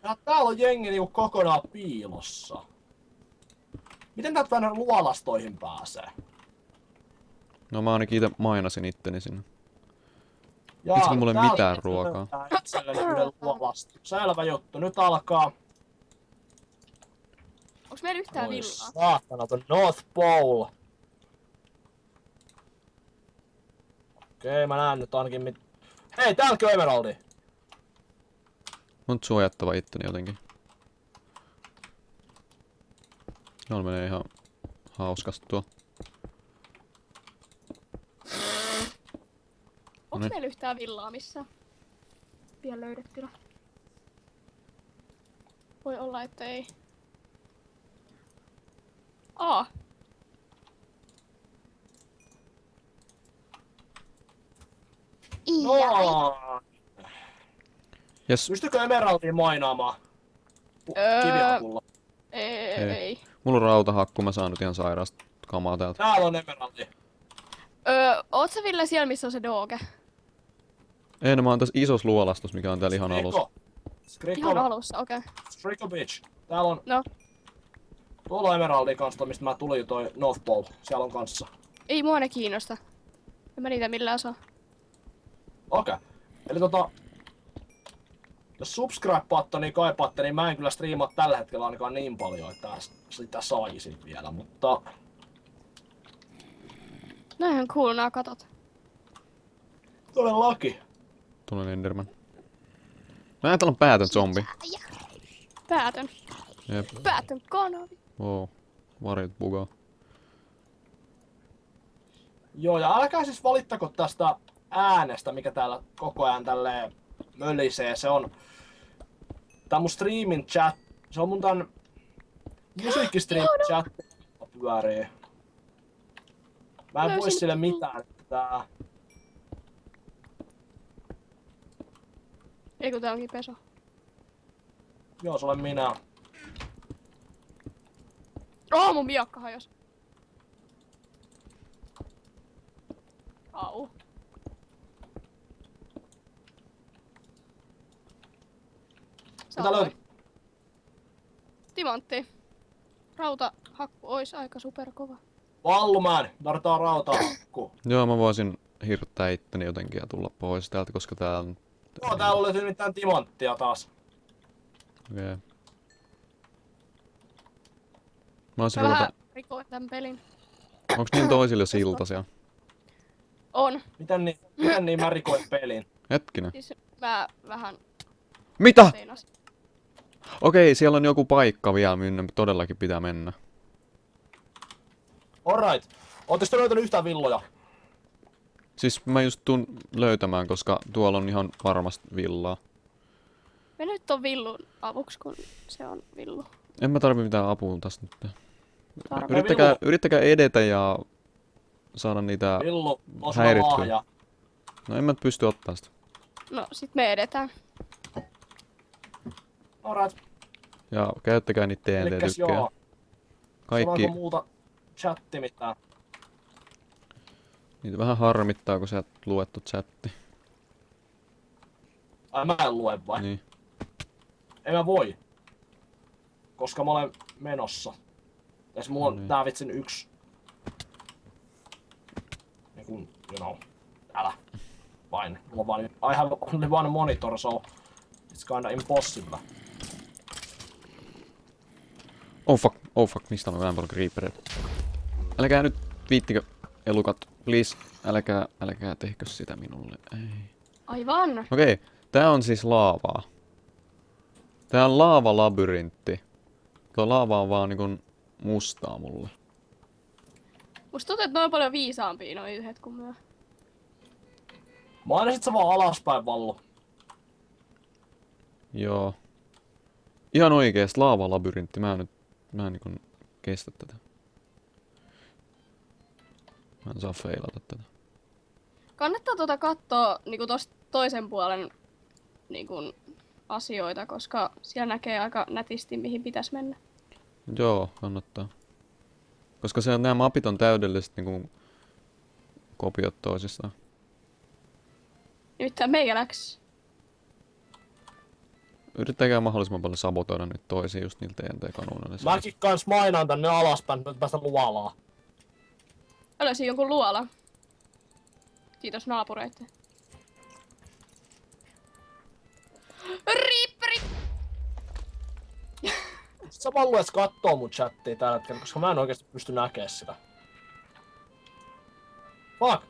Ja täällä on jengi niinku kokonaan piilossa. Miten täältä tänne luolastoihin pääsee? No mä ainakin ite mainasin itteni sinne. Itsekö mulla ei täältä mitään itse ruokaa? löytää itselleni yhden luolasta. Selvä juttu, nyt alkaa. Onks meillä yhtään Oi villaa? saatana, the North Pole. Okei, mä näen nyt ainakin mit... Hei, täälläkin on emeraldi. On suojattava itteni jotenkin. Jolla menee ihan hauskasti tuo. Onks meillä yhtään villaa missään? Vielä löydettynä. Voi olla, että ei. No, Jes, pystykö emeraldia mainaamaan? Öö. Kiviapulla. Ei. mulla on rautahakku, mä saan nyt ihan sairaasta kamaa täältä. Täällä on emeraldi. Oot sä Ville siellä, missä on se Doge? Ei, no mä oon tässä isos luolastus, mikä on täällä ihan alussa. Ihan alussa, okei. Skriko Beach. Täällä on... No. Tuolla on emeraldi kanssa, mistä mä tulin toi North Pole. Siellä on kanssa. Ei mua ne kiinnosta. En mä niitä millään saa. Okei. Eli jos subscribe-buttoni kaipaatte, niin mä en kyllä striimaa tällä hetkellä ainakaan niin paljon, että sitä saisin vielä, mutta... Näinhän kuuluu nää katot. Todellakin. Tulen Enderman. Mä täällä on päätön zombi. Päätön. Jep. Päätön kanavi. Oo. Varjot bugaa. Joo, ja älkää siis valittako tästä äänestä, mikä täällä koko ajan tälleen mölisee. Se on... Tää mun streamin chat. Se on mun tän musiikkistreamin chat pyörii. Mä en voi sille mitään. Tää... Ei kun tää onkin peso. Joo, se olen minä. Mun miakka hajos. Au. Mitä löytyy? Timantti. Rautahakku ois aika superkova. Vallumään! Tarvitaan rautaa. Joo, mä voisin hirttää itteni jotenkin ja tulla pois täältä, koska tää on... Joo, täällä löytyy nimittäin timanttia taas. Okei. Mä voisin Mä ruveta... vähän rikoin tän pelin. Onks niin toisille siltasia? On. Miten niin mä rikoin pelin? Hetkinen. Siis mä vähän Mitä? teinasin. Okei, siellä on joku paikka vielä, minne todellakin pitää mennä. Alright. Ootteko te löytänyt yhtään villoja? Siis mä just tuun löytämään, koska tuolla on ihan varmasti villaa. Me nyt on villun avuksi, kun se on villu. En mä tarvi mitään apua tästä nyt. Tarve. Yrittäkää edetä ja saada niitä Villu, osuma häirittyä. lahja. No en mä pysty ottaa sitä. No sit me edetään. Alright. Ja käyttäkää niitä Elikkäs TNT-tykkejä. joo. Kaikki, Sanoinko muuta chatti mitään? niitä vähän harmittaa, kun sä et luettu chatti. Ai mä en lue vai? Niin. En mä voi. Koska mä olen menossa. Ja mulla on No niin. tää vitsin yksi... Niin kun, you know. Älä. Vain. Mulla on vain... I have only one monitor, so... It's kinda impossible. Oh fuck, mistä on näin paljon creepereitä? Älkää nyt viittikö elukat, please. Älkää tehkö sitä minulle. Ei. Aivan. Okei, tää on siis laavaa. Tää on laavalabyrintti. Tuo laava on vaan niinku mustaa mulle. Musta tuntuu, että ne on paljon viisaampia noi yhdet kuin myö. Mainisit sä vaan alaspäin, Vallu? Joo. Ihan oikeesti laavalabyrintti. Mä en niinku kestä tätä. Mä en saa feilata tätä. Kannattaa katsoa niinku tosta toisen puolen niinku asioita, koska siellä näkee aika nätisti mihin pitäisi mennä. Joo, kannattaa. Koska nämä mapit on täydelliset niinku kopiot toisistaan. Nimittäin meikäläks. Yrittäkää mahdollisimman paljon sabotoida nyt toisiin just niillä TNT-kanuunilla. Mäkin kans mainaan tänne alaspäin, nyt päästä luolaa. Mä löysin jonkun luola. Kiitos naapureitten. Sä vaan luet kattoo mun chattia tällä hetkellä, koska mä en oikeesti pysty näkemään sitä. Fuck!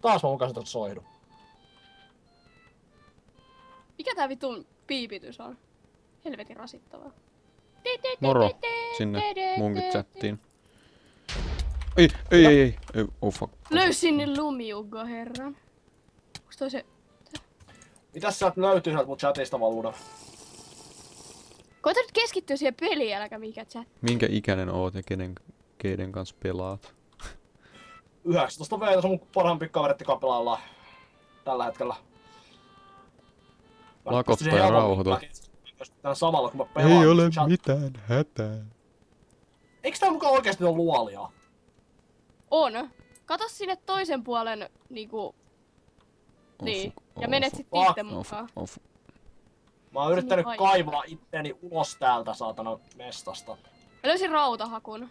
Taas mä mukaan sitä soihdu. Mikä tää vitun piipitys on? Helvetin rasittavaa. Moro sinne munkin chattiin. Ei. Oh fuck. Löysin lumiuggo, herran. Onks toi se... Mitäs sieltä löytyy sieltä mun chatista valuuna? Koita nyt keskittyä siihen peliin, äläkä mikä chat. Minkä ikäinen oot ja keiden kanssa pelaat? 19 V, se on mun parhaampi kaveretti kapelalla tällä hetkellä. Lakottaa ja rauhoitu. Tän samalla kun mä pelaan. Ei ole mitään hätää. Eiks tää mukaan oikeesti ole luolia? On. Kato sinne toisen puolen niinku... Niin. Ja menet sit niitten mukaan. Mä oon yrittänyt Ai. kaivaa itteeni ulos täältä saatana mestasta. Mä löysin rautahakun.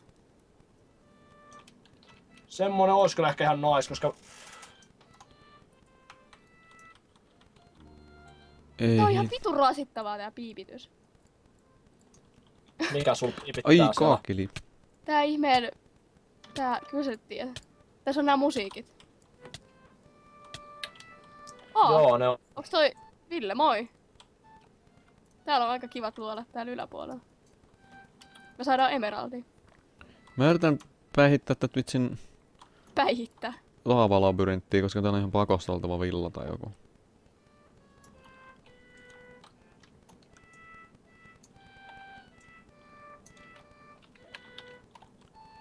Semmonen ois kyllä ehkä ihan nais, koska... Ei. Tää on ihan vitun rasittavaa tää piipitys. Mikä sul piipittää Ai siellä? kaakeli. Tää ihmeen... Tää... Kyllä sä nyt tiedät. Tässä on nää musiikit. Joo, ne on... Onks toi... Ville, moi! Täällä on aika kivat luolat täällä yläpuolella. Me saadaan emeraldi. Mä yritän päihittää tätä vitsin Päihittää. laavalabyrinttiä, koska täällä on ihan pakosta oltava villa tai joku.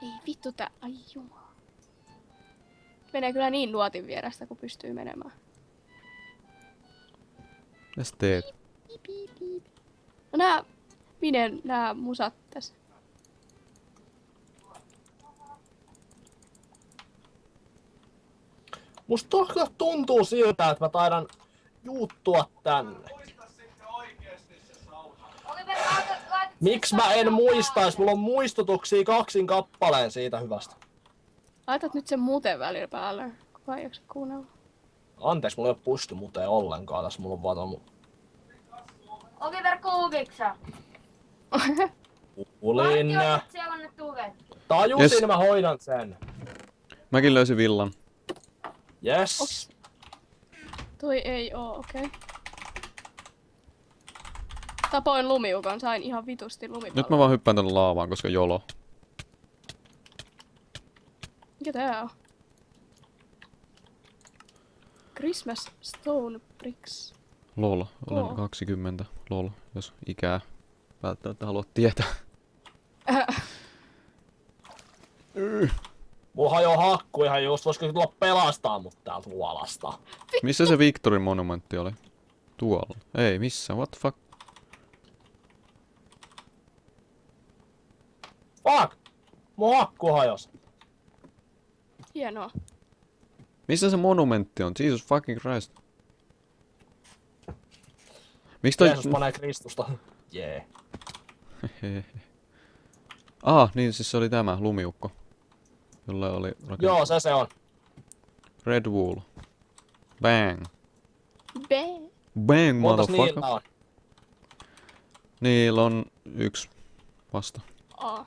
Ei vittu tää... Ai jumala. Menee kyllä niin nuotin vierestä, kun pystyy menemään. Mitäs teet? Piip, piip, piip. No nää musat tässä. Musta kyllä tuntuu siltä, että mä taidan juuttua tänne. Miksi mä en muistais? Mulla on muistutuksia 2 kappaleen siitä hyvästä. Laitat nyt sen muuten välillä päälle, kun ei jaksa kuunnella. Anteeksi, mulla ei oo pysty muuten ollenkaan tässä. Mulla on vaan tommo... Oliver Kuukiksa. Kuulin. Siellä on ne tuvet. Tajusin, Yes. mä hoidan sen. Mäkin löysin villan. Yes. Toi ei oo, okei. Okay. Tapoin lumiukon, sain ihan vitusti lumipallon. Nyt mä vaan hyppään tänne laavaan, koska jolo. Mikä tää on? Christmas Stone Bricks. Lol, olen Oo. 20. Lol, jos ikää välttämättä haluat tietää. Mulla hajoo hakku ihan just. Voisiko tulla pelastaa mut täältä luolasta? Missä se Victorin monumentti oli? Tuolla. Ei, missä? What the fuck? Fuck! Mun hakku hajos. Hienoa. Missä se monumentti on? Jesus fucking Christ. Miksi toi... Jeesus panee Kristusta. Jee. Niin siis se oli tämä lumiukko. Jolla oli Joo, se on. Red Wool. Bang. B. Bang, Montas motherfucker. niillä on? Niillä on 1 vasta. A.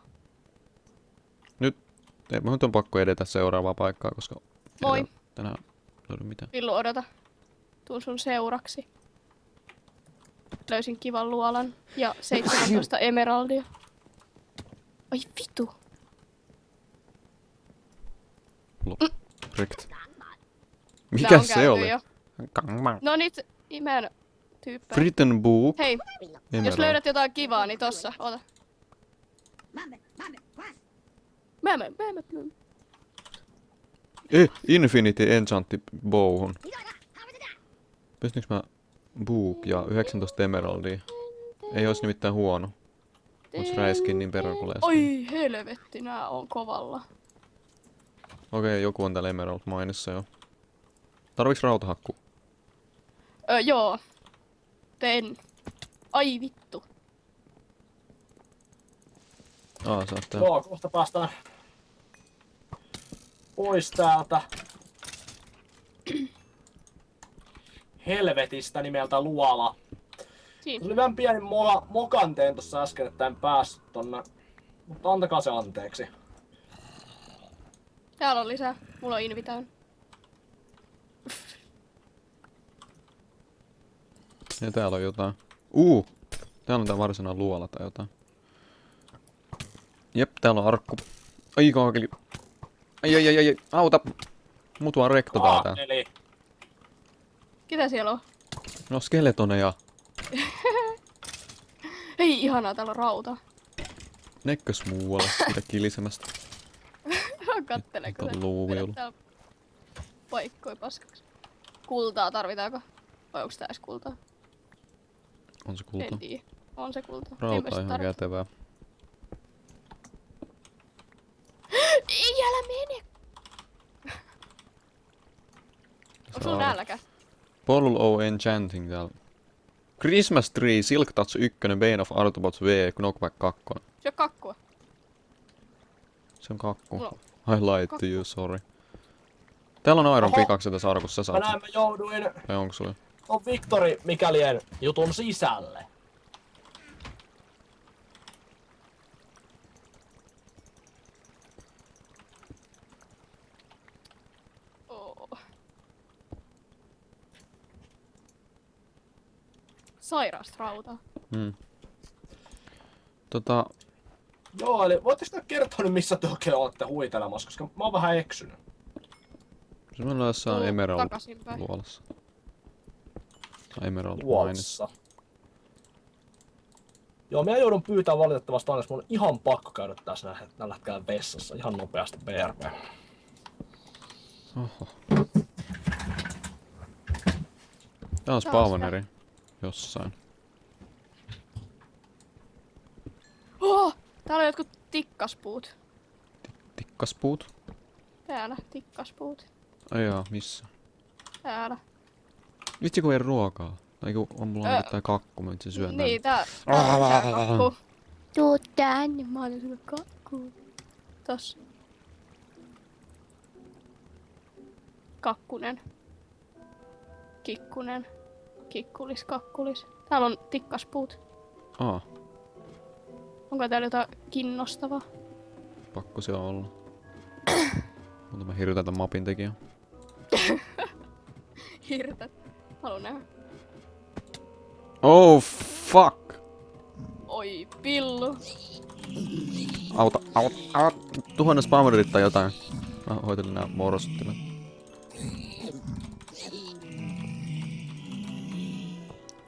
Nyt on pakko edetä seuraavaa paikkaa, koska... Moi. ei tänään löydy mitään. Villu, odota. Tuun sun seuraksi. Löysin kivan luolan ja 17 emeraldia. Ai vitu. Rekt. Nää Mikä on se käyty oli? jo. Gangman. No nyt imeen tyyppejä. Written book. Hei, jos Emerald. löydät jotain kivaa, niin tossa, ota. Mä. Infinity Enchanti bowhun. Pystynkö mä book ja 19 emeraldia? Ei olisi nimittäin huono. Voisi räiskin niin perkuleesti. Oi helvetti, nää on kovalla. Okei, joku on täällä emerald mainissa jo. Tarviks rautahakku? Joo. Teen. Ai vittu. Sä oot täällä. Joo, kohta päästään pois täältä helvetistä nimeltä luola. Siinä. Se oli vähän pieni mokanteen tossa äsken, että en päässyt tonne. Mutta antakaa se anteeksi. Täällä on lisää. Mulla on invitään. Ja täällä on jotain. Täällä on tää varsinainen luola tai jotain. Jep, täällä on arkku. Ai kaakeli. Ai, auta! Mut vaan rektotaan tää. Eli Ketä siellä on? No skeletoneja. Ei ihanaa, täällä on rauta. Nekkös muualle siitä kilisemästä. Katteleko Nyt se? on luuviulu. Vedät täällä paikkoi paskaksi. Kultaa tarvitaanko? Vai onks tää edes kultaa? On se kulta. En tiedä. On se kultaa. Rauta on ihan kätevää. Ei, älä mene! Onko sulla nälkä? Portal O Enchanting täällä. Christmas Tree, Silk Touch 1, Bane of Arthropods V, Knockback 2. Se on kakkua. Se on kakku. No. I lied to you, sorry. Täällä on Iron Pickaxe tässä arkussa, sä mä saat sen. näin, mä jouduin Vai onko sulla? on Victory mikälien jutun sisälle. Oh. Sairaasta rautaa. Joo, eli voitteko te kertoa nyt missä te oikein olette huitelemassa, koska mä oon vähän eksynyt. Se on jossain Tuu Emerald takaisinpäin. luolassa. Tai Emerald Mines. Luolassa. Joo, minä joudun pyytämään valitettavasti aina, mun on ihan pakko käydä tässä tällä hetkellä vessassa. Ihan nopeasti BRB. Oho. Tää on spawneri. Jossain. Oh! Täällä on jotkut tikkaspuut. Tikkaspuut? Täällä, tikkaspuut. Ai jaa, missä? Täällä. Vitsi kun ei ruokaa. Tai kun on mulla ainakin tää kakku, mä itse syön tän. Niin, tää on kakku. Tuu tänne, mä oon sulle kakku. Tossa. Kakkunen. Kikkunen. Kikkulis, kakkulis. Täällä on tikkaspuut. Onko täällä jotain kinnostavaa? Pakko se olla. Mutta mä hirtän tän mapin tekijän. Hirtät. Haluun nähdä. Oh fuck! Oi, pillu. Auta. Tuhannes spawnerit tai jotain. Mä hoitelin nää morosuttimet.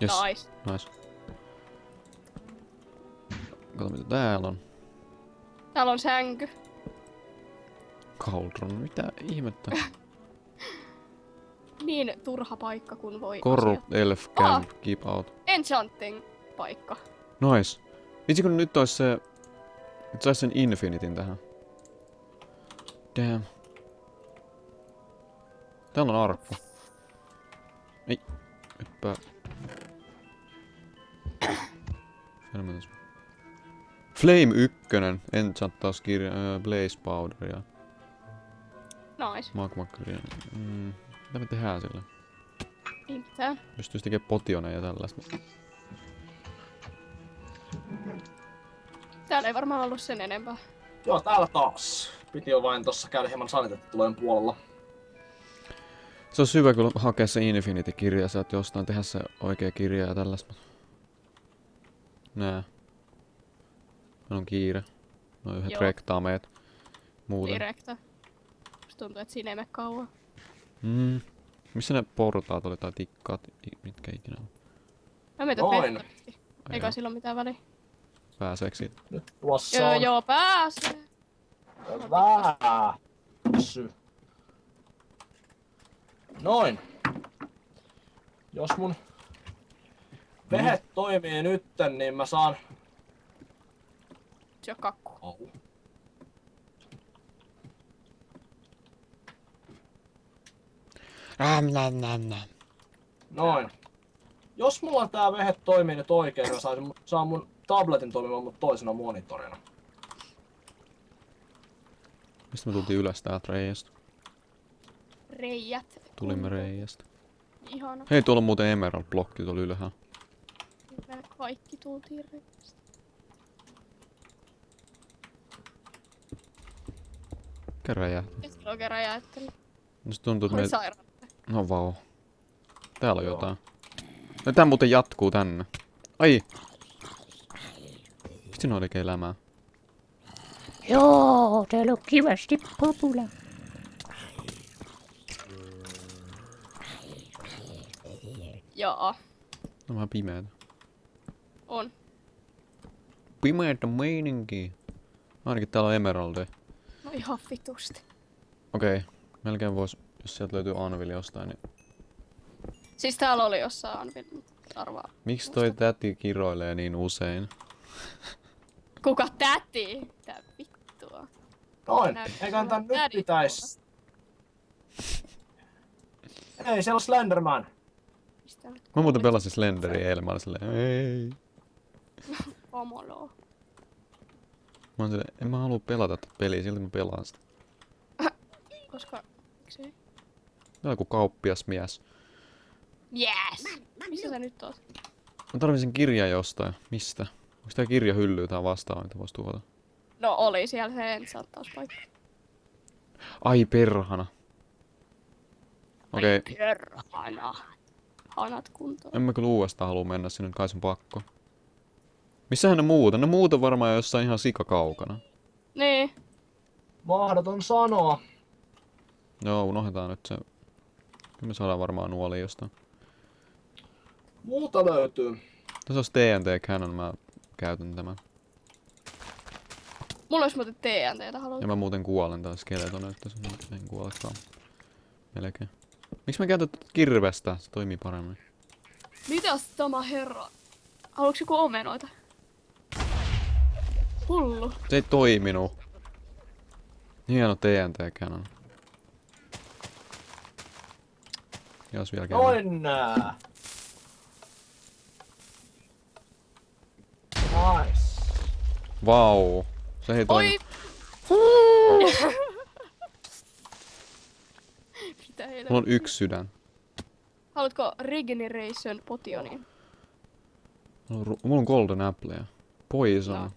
Yes. Nice. Kato mitä täällä on. Täällä on sänky. Cauldron, mitä ihmettä? Niin turha paikka kun voi Corrupt Elf Camp, keep out. Enchanting paikka. Nice. Vitsi kun nyt ois se... Nyt sais sen Infinitin tähän. Damn. Täällä on arkku. Ei. Hyppää. Flame 1, enchanttauskirja, Blaze Powder ja Nice. Magma Green. Mitä me tehdään sillä? Ei mitään. Pystyis tekemään potioneja ja tällaista. Täällä ei varmaan ollut sen enempää. Joo, täällä taas. Piti jo vain tossa käydä hieman sanitettujen puolella. Se on hyvä kyllä hakea se Infinity-kirja, sä oot jostain tehdä se oikea kirja ja tällaista. Nää. Meillä on kiire. No yhdet Joo. rektaa meet. Muuten. Direkta. Musta tuntuu, että siinä ei mene kauan. Missä ne portaat oli tai tikkaat, mitkä ikinä on? Mä mietin, Noin. että eikä sillä ole mitään väliä. Pääseekö siitä? Nyt tuossa on Joo, pääsee. Pääsy. Noin. Jos mun vehet toimii nytten, niin mä saan... Se on kakku. Au. Noin. Jos mulla tää vehet toimii nyt oikein, niin mä saan mun tabletin toimimaan mun toisena monitorina. Mistä me tultiin ylös täältä reiästä? Reijät. Tulimme reiästä. Ihana. Hei, tuolla on muuten Emerald-blokki tuolla ylhäällä. Kaikki tultiin reistä. Käräjähti. Ketkä oikein räjäytteli? No se tuntuu, että Oli me... sairaan. No vau. Täällä on Joo. jotain. No tää muuten jatkuu tänne. Ai! Mistä siinä oli oikein elämää? Joo, täällä on kivasti popula. Jaa, On vähän pimeätä. on. Pimeätä meininkiä. Ainakin täällä on emeraldeja. No ihan vitusti. Okei. Melkein vois, jos sieltä löytyy anvili jostain, niin... Siis täällä oli jossain Anvil, arvaa. Miksi toi täti kiroilee niin usein? Kuka täti? Tää vittua. Noin, Näyttää eiköhän tän sulla nyt tädin pitäis... Ei, siellä on Slenderman. Mistä nyt Mä muuten kuulit? pelasin Slenderia eilen, mä olin silleen, ei. Pomolo. Mä oon silleen, en mä halua pelata tätä peliä, silti mä pelaan sitä. Koska... Miksei? Tää on joku kauppiasmies. Yes! Missä sä nyt oot? Mä tarvitsin kirjaa jostain. Mistä? Onks tää kirja hyllyy tai vastaava, mitä vois tuoda? No oli siellä se ensanttauspaikka. Ai perhana. Okei, Perhana. Hanat kuntoon. en mä kyllä uudestaan halua mennä sinne, kai se on pakko. Missähän ne muuta? Ne muuta varmaan jossain ihan sikakaukana. Niin. Mahdoton sanoa. Joo, unohdetaan nyt se. Kyllä me saadaan varmaan nuoli jostain. Muuta löytyy. Tässä on TNT Cannon, mä käytän tämän. Mulla olisi muuten TNTtä haluat. Ja mä muuten kuolen taas skeleton, että se en kuolekaan. Melkein. Miksi mä käytän kirvestä? Se toimii paremmin. Mitäs tämä herra? Haluatko joku omenoita? Hullu. Se ei toiminut. Hieno TNT Cannon. Jos vielä kerran. Noin nää. Nice. Vau. Se ei toimi. Oi! Mitä heillä? Mulla on yksi sydän. Haluatko Regeneration Potionin? Mulla on Golden Appleja. Poison. No.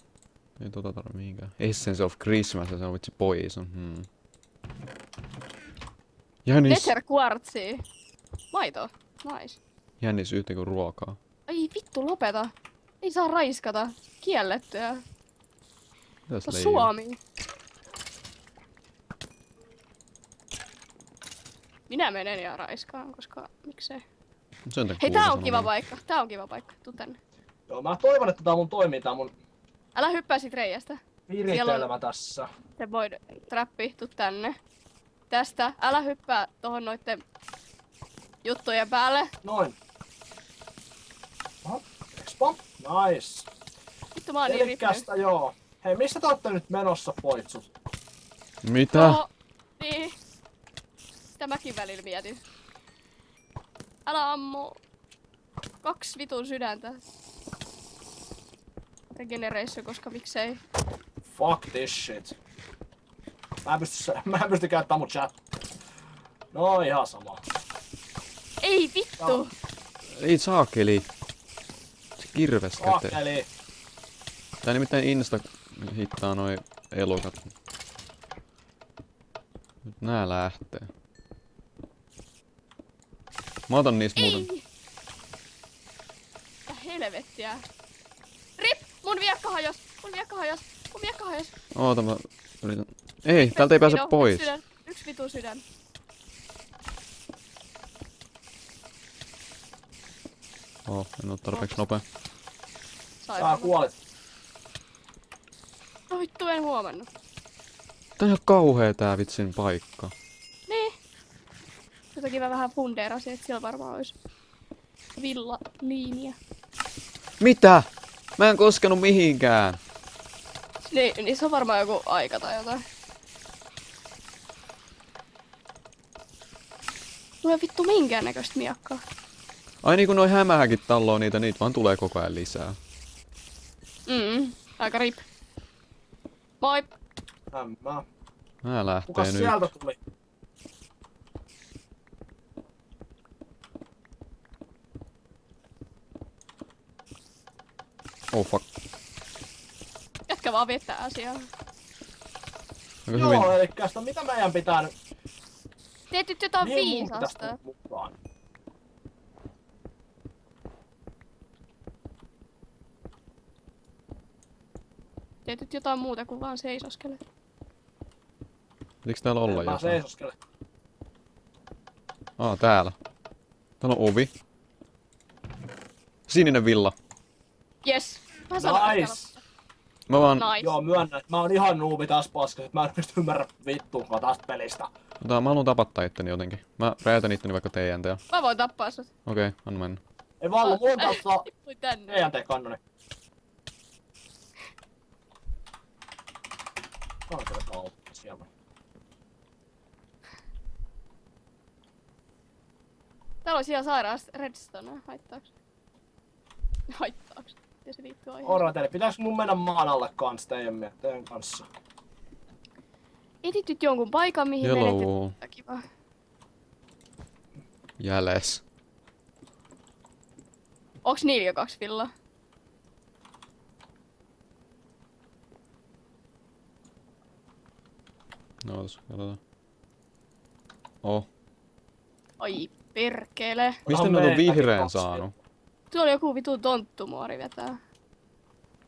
Ei tota tarvi mihinkään. Essence of Christmas ja se on vitsi Poison. Jännis. Nether Quartzi. Maito. Nice. Jännis yhtä kuin ruokaa. Ai vittu, lopeta. Ei saa raiskata. Kiellettyä. Mitäs Se on leijuu? Suomi. Minä menen ja raiskaan, koska miksei. Sen takia Hei, tää on kuuluu kiva sanoa. paikka. Tää on kiva paikka. Tuu tänne. Joo, mä toivon, että tää mun toimii tää mun Älä hyppää sit reiästä. viritelmä tässä. Se voi trappi, tuu tänne. Tästä. Älä hyppää tohon noitten juttujen päälle. Noin. Oho, expo. Nice. Vittu mä oon niin ripinyt. Elikkästä joo. Hei, missä te ootte nyt menossa, poitsut? Mitä? No, niin. Sitä mäkin välillä mietin. Älä ammu. 2 vitun sydäntä. Regeneration, koska miksei. Fuck this shit. Mä en pysty käyttämään mun chat. No ihan sama. Ei vittu! Joo. Ei saakeli. Se kirves käteen. Eli Tää nimittäin insta hittaa noi elukat. Nyt nää lähtee. Mä otan niistä muuten. Ei! Mitä helvettiä? Rip! Mun viekka hajos! Mun viekka hajos! Mun viekka hajos! Oota mä yritän. Ei, täältä ei pääse pois. Yksi vitun sydän. En oo tarpeeksi nopea. sä kuolit. No vittu, en huomannut. Tää on ihan kauhea tää vitsin paikka. Niin. Jotakin mä vähän fundeerasin, että siellä varmaan olisi villa-liiniä. Mitä? Mä en koskenut mihinkään. Niin se on varmaan joku aika tai jotain. No ei vittu minkäännäköistä miakkaa. Ai niin kun noi hämähäkit talloo niitä vaan tulee koko ajan lisää. Aika rip. Moi! Hämmää. Nää lähtee Kukas nyt. sieltä tuli? Oh fuck. Jätkä vaan viettää asiaa. Aika Joo, hyvin. elikkä sitä mitä meidän pitää nyt... Teet nyt jotain Mihin mun pitäisi viisasta. tulla mukaan? Teet nyt jotain muuta kuin vaan seisoskele. Pitikö täällä olla Mä jotain? seisoskelen. Täällä. Täällä on ovi. Sininen villa. Yes. Mä sanon Nice! Mä vaan... Nice. Joo, myönnän, että mä oon ihan nuubi tässä paskassa, että mä en nyt ymmärrä vittuunkaan tästä pelistä. Mä haluan tapattaa itteni jotenkin. Mä räjätän itteni vaikka TNT. Mä voin tappaa sut. Okei, anna mennä. Ei Vallu, mulla on tässä Tippui tänne. ENT-kannoni. Saanko kauppa siellä? Täällä olisi ihan sairaas redstonea. Haittaaks? Haittaaks? Miten se liittyy aiheeseen? Alright, eli pitääkö mun mennä maan alle kans teidän kanssa? Etit nyt jonkun paikan, mihin Hello. menet ja kiva. Jäles. Onks niillä jo 2 villaa? No, otas, katsotaan. Oh. Ai perkele. Mistä Onhan ne on meilläkin vihreän 2 saanut? Tuolla oli joku vitu tonttumuori vetää.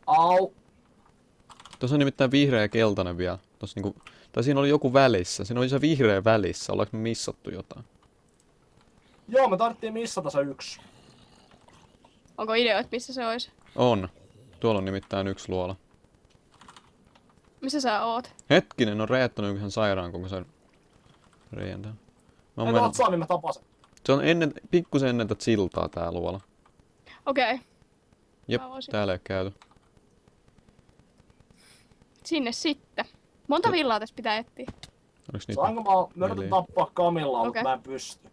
Au! Tuossa on nimittäin vihreä ja keltainen vielä. Tossa niinku... Tai siinä oli joku välissä. Siinä oli se vihreä välissä. Ollaanko me missattu jotain? Joo, me tarvittiin missata se 1. Onko ideoit, missä se olisi? On. Tuolla on nimittäin 1 luola. Missä sä oot? Hetkinen, on räjättänyt ihan sairaan kokoisen reijäntää. Ei tuolta Sami, mä tapasin. Se on pikkusen ennen tätä siltaa tää luola. Okei. Okay. Jep, Mä voisin. täällä ei oo käyty. Sinne sitten. Monta villaa tässä pitää etsiä. Oliks niitä? Saanko mä yritän 4? tappaa Kamillaa, Okei. mutta mä en pysty.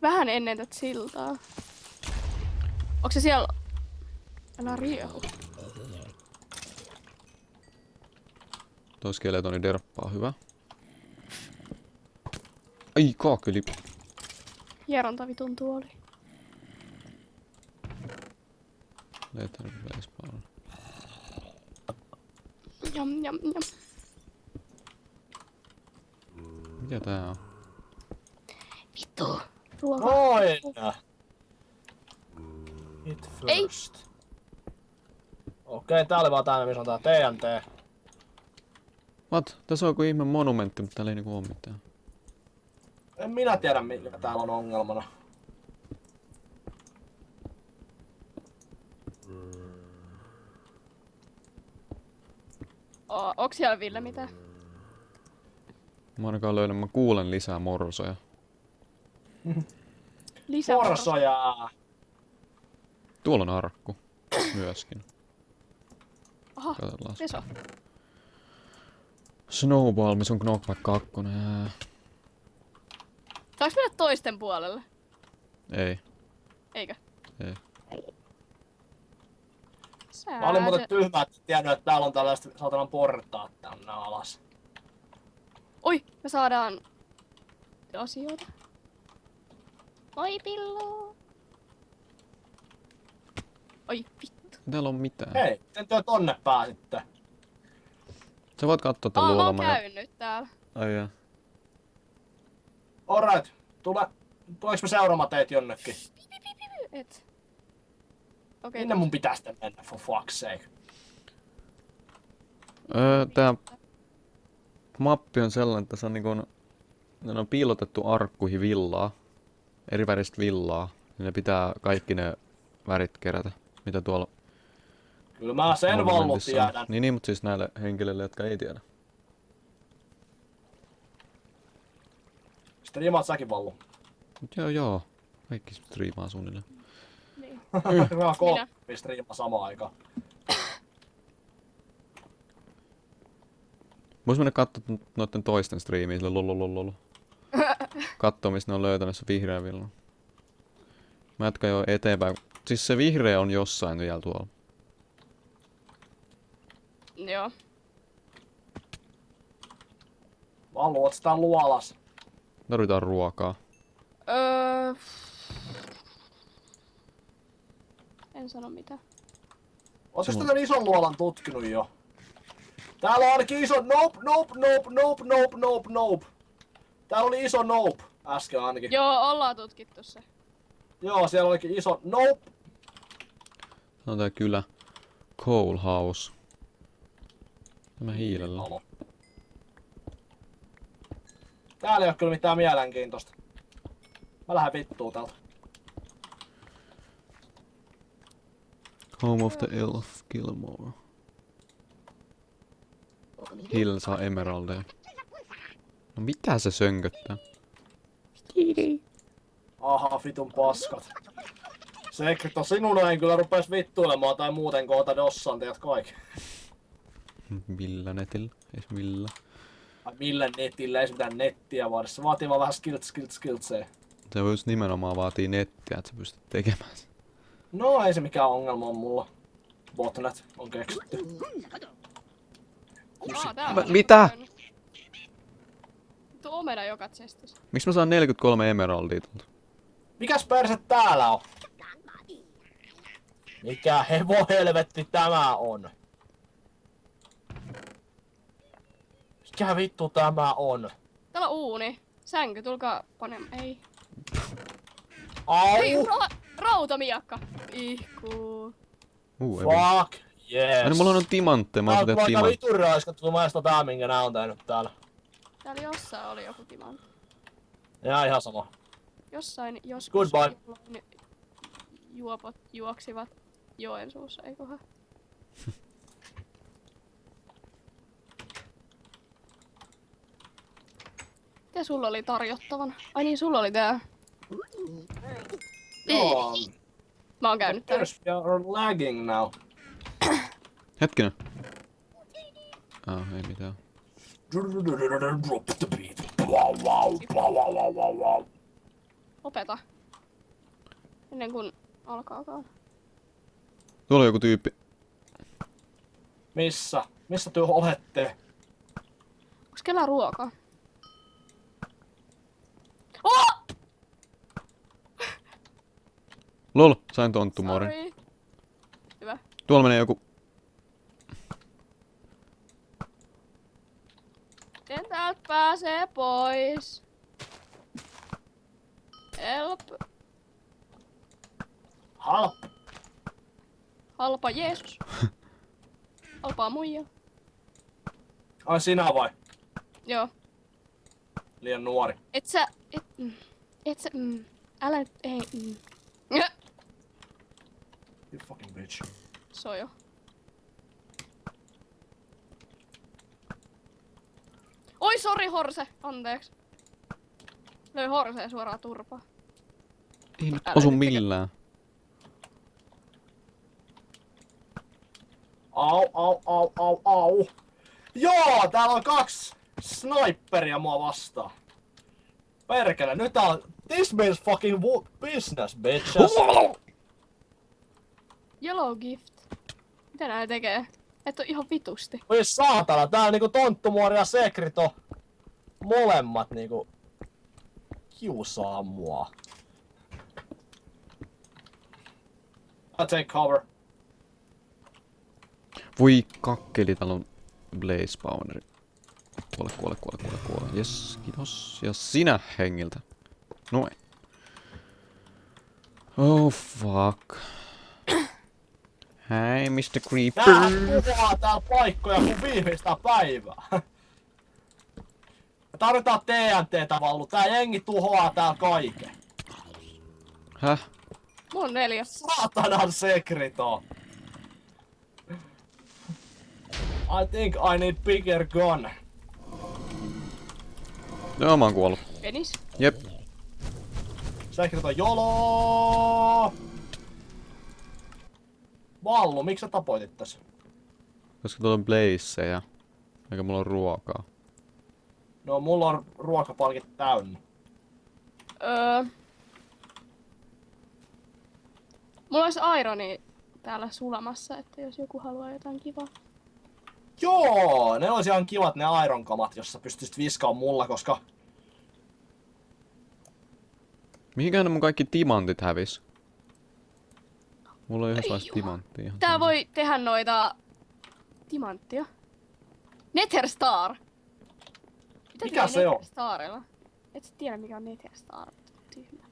Vähän ennen tätä siltaa. Onko se siellä? Älä riehu. Toi skeletoni derppaa, hyvä. Ai kaakeli. Hieronta vitun tuoli. Later place power. Jam jam jam. Mikä tää on? Vittu. Ruoka. Noin! Hit Ei. first. Okei, tää oli vaan tää, missä on tää TNT. What? Tässä on joku ihme monumentti, mutta täällä ei niinku oo mitään. En minä tiedä, mikä täällä on ongelmana. Onks siellä Ville mitään? Mä ainakaan löydän, mä kuulen lisää morsoja. Lisää Morsoja! Tuolla on arkku. Myöskin. Aha, Katsellaan. Veso. Snowball, missä on Knockback 2. Saaks mennä toisten puolelle? Ei. Eikö? Ei. Mä olin muuten tyhmä, että tiennyt, että täällä on tällaista saatanan portaat tänne alas. Oi, me saadaan asioita. Oi pillo. Oi vittu. Ei täällä on mitään. Hei, miten työ tonne pääsitte? Sä voit katsoa tän Mä oon luolaman. käynyt täällä. Ai jaa. Alright, tuleeks me seuraamaan teitä jonnekin? Et. Okei. Minne mun pitää sitten mennä, for fuck's sake? Tää mappi on sellainen, että se on niinku ne on piilotettu arkkuihin villaa. Eri väristä villaa. Ja ne pitää kaikki ne värit kerätä, mitä tuolla Kyllä mä sen Vallu monumentissa on. tiedän. Niin, mutta siis näille henkilöille, jotka ei tiedä. Sitten rimaat säkin Vallu. Mut joo. Kaikki striimaa suunnilleen. Niin. Mä oon kolme striimaa samaan aikaan. Vois mennä kattoo noitten toisten striimiin sille lololololo. Kattoo, mistä ne on löytänyt se vihreä villa. Mä jatkan jo eteenpäin. Siis se vihreä on jossain vielä tuolla. Joo. Vallu, oot sitä luolas. Tarvitaan ruokaa. En sano mitään. Ootteko te tän ison luolan tutkinut jo? Täällä on ainakin iso nope. Täällä oli iso nope äsken ainakin. Joo, ollaan tutkittu se. Joo, siellä olikin iso nope. Se on tää kylä. Coal House. Tämä hiilellä. Talo. Täällä ei oo kyllä mitään mielenkiintoista. Mä lähden vittuun täältä. Home of the Elf Gilmore. Hill saa emeraldeja. No mitä se sönköttää? Aha, vitun paskat. Sekret on sinun, en kyllä rupes vittuilemaan tai muuten koota dossan teidät kaikki. Millä netillä? Ees millä? Ai millä netillä, ei se mitään nettiä vaadi. Se vaatii vaan vähän skiltsejä. Se just nimenomaan vaatii nettiä, että sä pystyt tekemään sen. No ei se mikään ongelma on mulla. Botnet on keksitty. Mitä? Tuo omena joka chestissä. Miksi mä saan 43 emeraldia tulta? Mikäs perse täällä on? Mikä hevohelvetti tämä on? Mikä vittu tämä on? Täällä on uuni. Sänky, tulkaa panemaan. Ei. Au! Ei, rautamiakka. Ihkuu. Fuck yes. Ai niin mulla on timantteja, mä oon tehdä Vaikka timantteja. vitun raiskattu maista tää, minkä nää on tehnyt täällä. Täällä jossain oli joku timantti. Ja ihan sama. Jossain joskus Goodbye. juopot juoksivat Joensuussa, eiköhän? Mitä sulla oli tarjottavana? Ai niin, sulla oli tää. Joo. Mä oon käynyt täällä. Yes, we are lagging now. Hetkinen. Ei mitään. Drop the beat. Wow. Opeta. Ennen kuin alkaakaan. Tuolla on joku tyyppi. Missä? Missä te olette? Onks kellään ruokaa? Oh! Lol, sain tonttumorin. Sorry. Hyvä. Tuolla menee joku. Miten täältä pääsee pois? Help. Halp. Halpa Jeesus. Halpaa muija. Ai sinä vai? Joo. Liian nuori. Älä nyt, ei. You fucking bitch. Se on jo. Oi, sori Horse, anteeksi. Löi Horseen suoraan turpaa. Ei nyt Älä osu nyt millään. Au. Joo, täällä on 2 sniperia mua vastaan. Perkele, nyt tää on... This means fucking business, bitches. Yellow gift. Mitä nää tekee? Et oo ihan vitusti. Oi saatana, tää on niinku Tonttumuori ja Sekrito. Molemmat niinku... Kiusaa mua. I take cover. Voi kakkeli, täällä on Blaze Spawneri. Kuole. Jes, kiitos. Ja sinä hengiltä. Noin. Oh fuck. Hei, Mr. Creeper. Tää tuhoaa täällä paikkoja kun viimeistä päivää. Me tarvitaan TNTtä vallu. Tää jengi tuhoaa täällä kaiken. Häh? Mulla on 4. Saatanan Sekrito. I think I need bigger gun. Joo, mä oon kuollut. Penis. Jep. Sekrito jolo. Vallu, miksi sä tapoitit tässä? Koska tuolla on blazeja. Eikä mulla on ruokaa. No, mulla on ruokapalkit täynnä. Mulla olisi ironi täällä sulamassa, että jos joku haluaa jotain kivaa. Joo, ne olisi ihan kivat ne ironkamat, jos sä pystyisit viskaamaan mulla, koska... Mihinkään ne mun kaikki timantit hävis? Mulla on yhdenlaista timanttia. ihan Tää täynnä. voi tehdä noita... Timanttia? Netherstar! Mitä Mikä tekee se on? Netherstarilla? Et sä tiedä mikä on Netherstar. Tyhmä.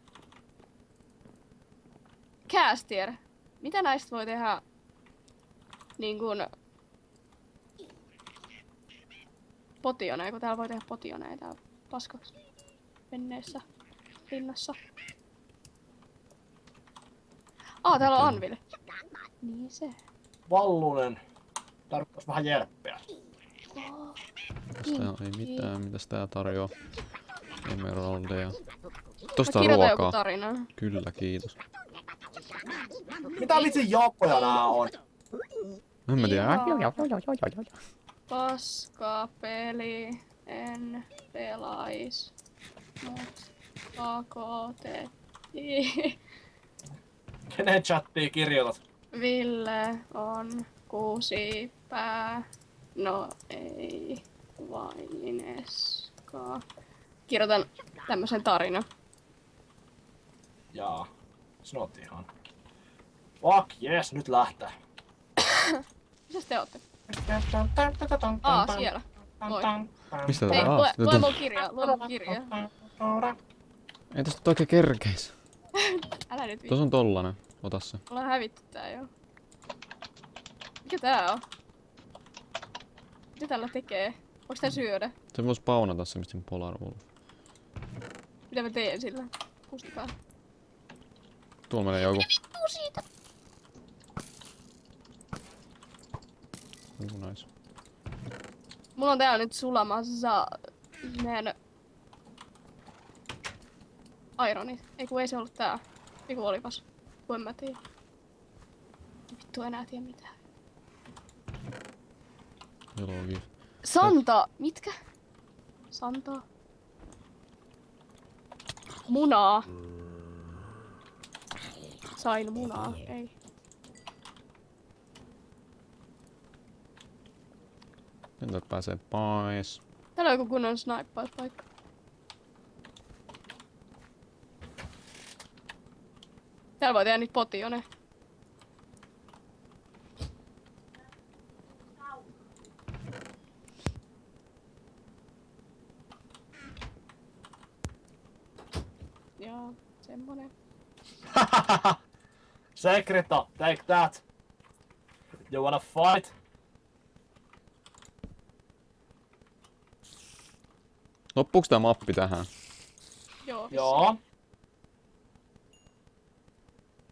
Castier. Mitä näistä voi tehdä? Niin kun... Potioneja, kun täällä voi tehdä potioneja täällä paskaksi venneessä rinnassa. Täällä on anvil. Niin se. Vallunen. Tarvitsisi vähän jelppiä. Tää ei mitään, mitäs tää tarjoaa? Emeraldeja. Tosta Mä on kirjoitan joku ruokaa. tarina. Kyllä, kiitos. Mitä vitsin japoja nää on? En mä tiedä. Paska peli, en pelais, mut pakotettiin. Kenen chattiin kirjoitat? Ville on 6 pää, no ei vaineskaan. Kirjoitan tämmösen tarinan. Jaa. Snot ihan. Fuck yes, nyt lähtee. Misäs te ootte? Siellä. Moi. Mistä Hei, tää lue on? mun kirjaa, lue mun kirjaa. Ei tästä nyt oikein kerkeis. Älä nyt Tuossa on tollanen. Ota se. Ollaan hävitty tää jo. Mikä tää on? Mitä tällä tekee? Voiko tää syödä? Se vois spawnata se, mistä Polar Wolf. Mitä mä teen sillä? Kustikaa. Tuolla menee joku. Vittu siitä! Nice. Mulla on täällä nyt sulamassa meidän ironit. Ei kun ei se ollut tää. Ei kun olipas. Kun en mä tiedä. Vittu enää tiedä mitään. Yellow Santa! Mitkä? Santa. Munaa. Sain munaa. Ei. Nyt pääsee pois. Täällä on joku kunnon snaippauspaikka. Täällä voi tehdä niitä potione. Joo, semmonen. Secreto, take that. You wanna fight? Loppuuks tää mappi tähän? Joo. Joo.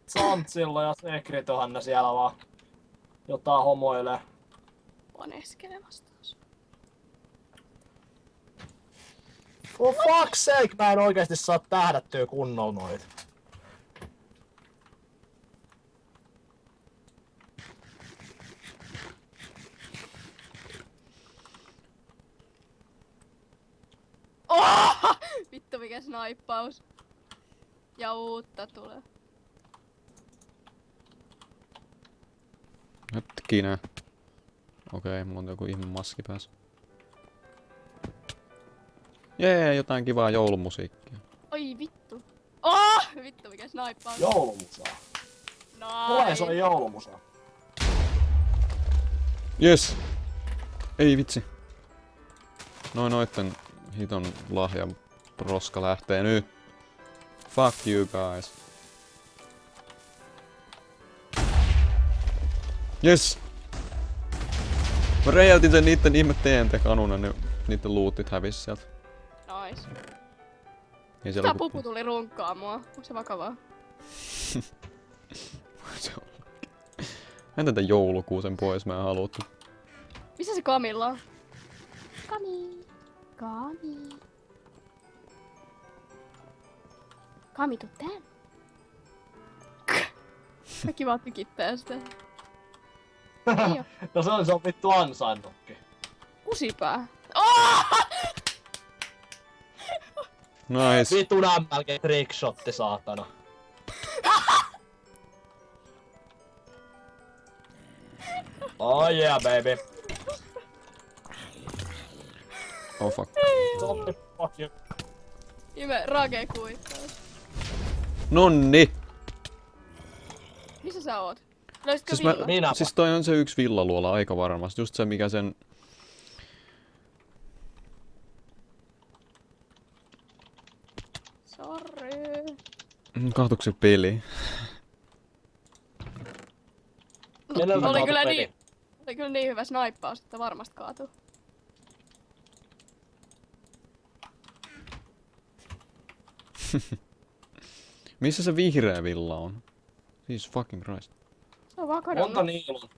Santsilla ja Secretohan ne siellä vaan jotain homoilee. Paneskelemassa taas. For fuck's sake, mä en oikeesti saa tähdättyä kunnolla noita. Oh! Vittu mikä snaippaus. Ja uutta tulee. Hetkinen. Okei, mulla on joku ihme maski päässä. Jee, jotain kivaa joulumusiikkia. Oi vittu. Oh! Vittu mikä snaippaus. Joulumusaa. Tulee se on joulumusaa. Yes! Ei vitsi. Noitten hiton lahjan roska lähtee nyt. Fuck you guys. Yes! Mä räjäytin sen niitten ihme TNT-kanunan, niin niitten lootit hävis sieltä. Nice. Ei siellä Tää pupu tuli runkkaa mua. Onko se vakavaa? Se on. Mä tätä joulukuusen pois, mä en haluttu. Missä se Kamilla on? Kami. Kami. Kami, tuu tänne. Kaikki vaan tykittää sitä. Ei oo. No se on vittu ansainnutkin. Kusipää. Oh! Nice. Vittu MLG trickshotti saatana. Oh yeah baby. Oh fuck. Zombie fuck you. Ime rage kuittaus. Nonni! Missä sä oot? Löysitkö villan? Siis toi on se yksi villaluola aika varmasti. Just se mikä sen... Sorry. Kahtuuko se peli? Oli kyllä niin hyvä snaippaus, että varmasti kaatuu. Missä se vihreä villa on? Siis fucking Christ. Se on vaan kadonnut. Monta niillä on.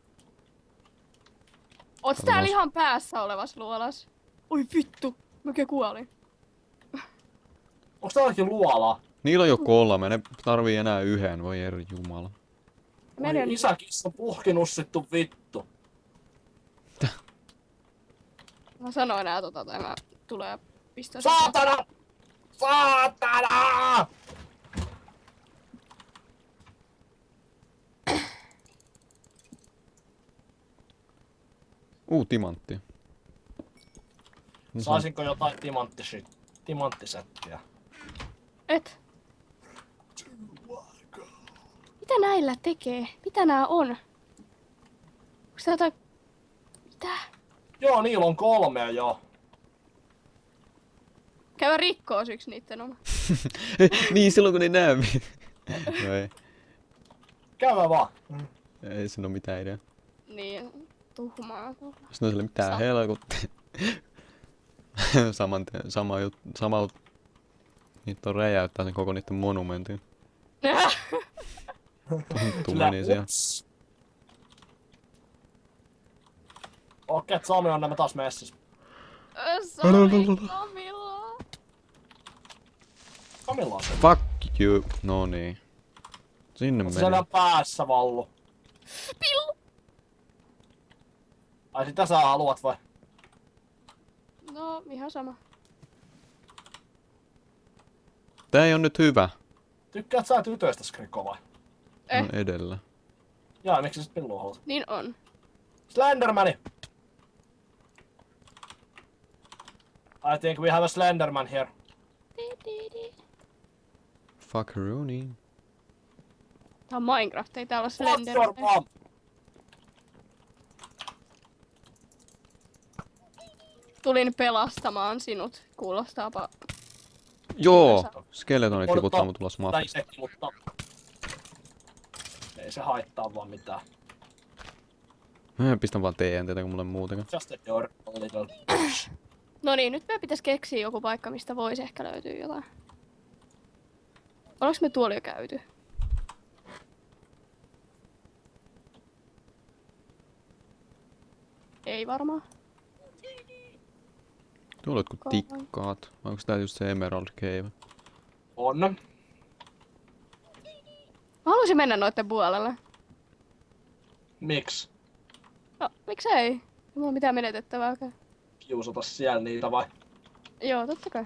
Oot täällä ihan päässä olevas luolas? Oi vittu, mäkin kuolin. Onks täälläkin luolaa? Niillä on jo 3, ne tarvii enää 1, voi eri jumala. Oi isäkissa puhkinussittu vittu. Mä sanoin nää tai mä tulee pistää... Saatana! Saatana! Timantti. Saisinko jotain timanttisettiä? Et. Mitä näillä tekee? Mitä nää on? Onks tää jotain... Mitä? Joo, niillä on 3 jo. Käydä rikkoos yks niitten oma. Niin, silloin kun ne näe. No ei. Käydä vaan. Ei siinä oo mitään idea. Niin, tuhmaa. Sitten on sille mitään helkutti. Sama niitä on räjäyttää sen koko niitten monumentin. Tuntuu meni siellä. Okei, Sami on nämä taas messissä. Sorry, Camilla. Camilla on se. Fuck you. No niin. Sinne meni. Siellä on päässä vallu. Pillu! Ai sitä sä haluat vai? No, ihan sama. Tää ei on nyt hyvä. Tykkäät sä tytöistä, Skriko vai? On edellä. Jaa, miksi sä sit pillua haluat? Niin on. Slendermani! I think we have a Slenderman here. Fuck Rooney. Tää on Minecraft, ei täällä ole What's your Slenderman. mom? Tulin pelastamaan sinut. Kuulostaapa... Joo! Skeletonit tiputtaa mut ulos Tai mapista. sekin, mutta... Ei se haittaa vaan mitään. Mä pistän vaan TNTtä kun mulle muutenkaan. Just a door, a little... No niin, nyt me pitäis keksiä joku paikka, mistä voisi ehkä löytyä jotain. Ollaanko me tuolla jo käyty? Ei varmaan. Tuolla jotkut tikkaat. Onko tää just se Emerald Cave? On. Mä haluaisin mennä noitten puolelle. Miksi? No, miksei? Ei mulla mitään menetettävääkään. Kiusata siellä niitä vai? Joo, totta kai.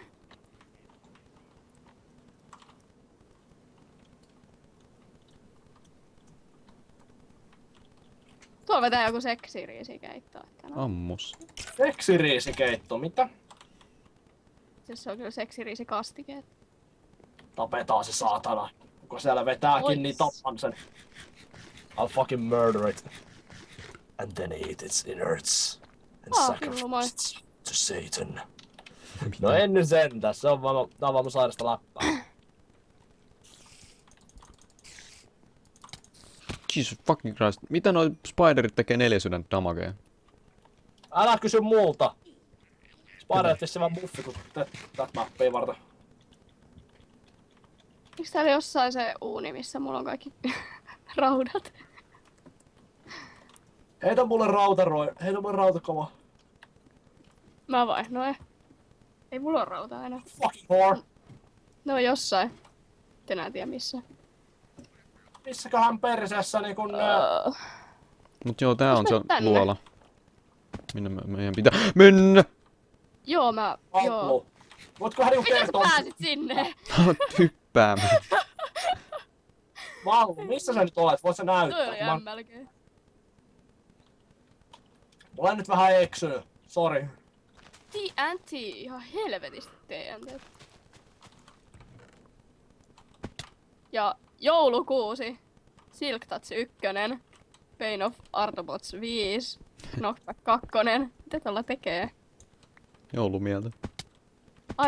Tuo vetää joku seksiriisikeitto. Ammus. Seksiriisikeitto, mitä? Siis se on kyllä seksiriisikastike. Tapetaan se saatana. Kun siellä vetääkin, niin tappan sen. I'll fucking murder it. And then eat its innards. And sacrifice it to Satan. No en nyt sentään, se on vaan, tää on vaan mun sairasta läppää. Jesus fucking Christ. Mitä noi spiderit tekee 4 sydäntä damagea? Älä kysy multa. Spiderit se vaan buffi, kun tätä mappia varten. Eiks täällä jossain se uuni, missä mulla on kaikki raudat? Heitä mulle rautakova. Mä vai? No ei mulla ole rautaa enää. Fucking whore. No jossain. Et enää tiedä missä. Missäköhän perseessä niin kun... Mut joo, tää on se tänne? luola. Minne meidän pitää mennä? Joo, joo. Voitko hän niinku Miten sä kertoa... pääsit sinne? Haluat hyppäämään. Vallu, missä sä nyt olet? Voit sä Toi näyttää? oli MLG. Olen nyt vähän eksynyt. Sori. TNT, ihan helvetisti TNT. Ja joulukuusi. Silk Touch 1, Pain of Artobots 5, Knockback 2. Mitä tuolla tekee? Joulumieltä.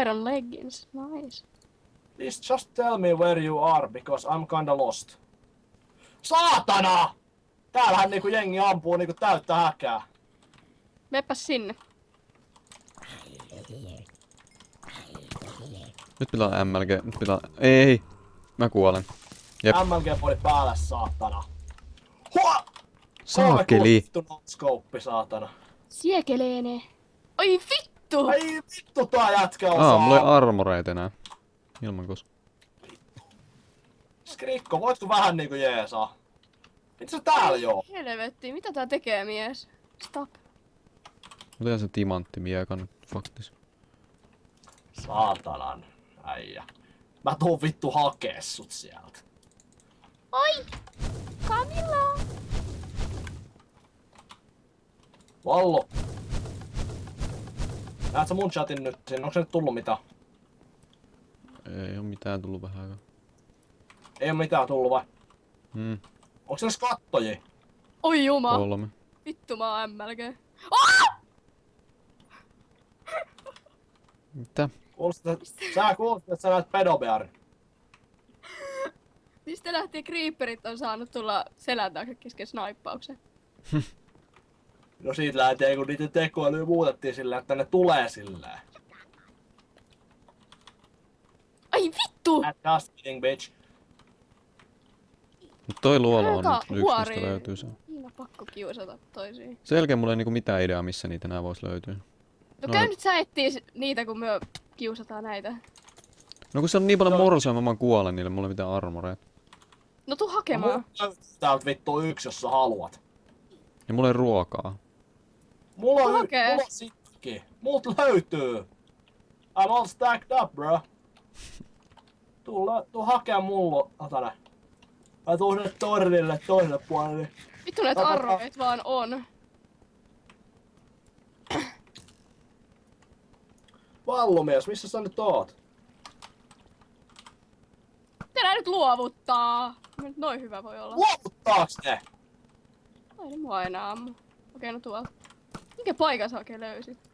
Iron Leggings, nice. Please just tell me where you are, because I'm kinda lost. Saatana! Täällähän niinku jengi ampuu niinku täyttä häkää. Mepäs sinne. Nyt pitää MLG. Nyt pitää... Ei! Mä kuolen. Jep. MLG-podi päällä, saatana. Hua! Saakeli! Scope, saatana. Siekeleene. Oi vittu! Ei vittu tää jätkä osaa. Mulla ei armoreita enää. Ilmankos. Skrikko, voitko vähän niinku jeesaa? Mitä sä täällä joo? Helvetti, mitä tää tekee mies? Stop. Otetaan se timanttimieka nyt faktis. Saatanan äijä. Mä tuun vittu hakee sut sieltä. Oi! Camilla! Vallo. Näet sä mun chatin nyt? Siinä onko se nyt tullut mitään? Ei oo mitään tullut vähän aikaa. Ei oo mitään tullut vai? Hmm. Onko se edes kattojia? Oi juma! 3. Vittu mä oon MLG. Mitä? Sä kuulostit, että sä näet pedobearin. Mistä lähtien creeperit on saanut tulla selän taakse kesken snaippauksen? No siitä lähtien, kun niiden tekoälyä muutettiin sillä, että ne tulee silleen. Ai vittu! Just kidding, bitch. Mut toi luola on Aika nyt yksi, huori. mistä löytyy se. Niin on pakko kiusata toisiin. Sen jälkeen mulla ei niinku mitään ideaa, missä niitä enää vois löytyä. No käy nyt sä etsii niitä, kun me kiusataan näitä. No kun se on niin paljon morsoja, mä vaan kuolen niille, mulla ei mitään armoreita. No tuu hakemaan. Täältä vittu yksi, jos sä haluat. Ja mulla ei ruokaa. Mulla on Okei. mulla on sitki. Mut löytyy. I'm all stacked up, bro. Tuu hakea mulla. Ota nää. Mä tuun sinne tornille toiselle puolelle. Vittu näitä arroit vaan on. Vallomies, missä sä nyt oot? Tänään nyt luovuttaa. Nyt noin hyvä voi olla. Luovuttaaks ne? Ai ne mua aina ammu. Okei, no tuolla. Minkä paikan sä oikein löysit?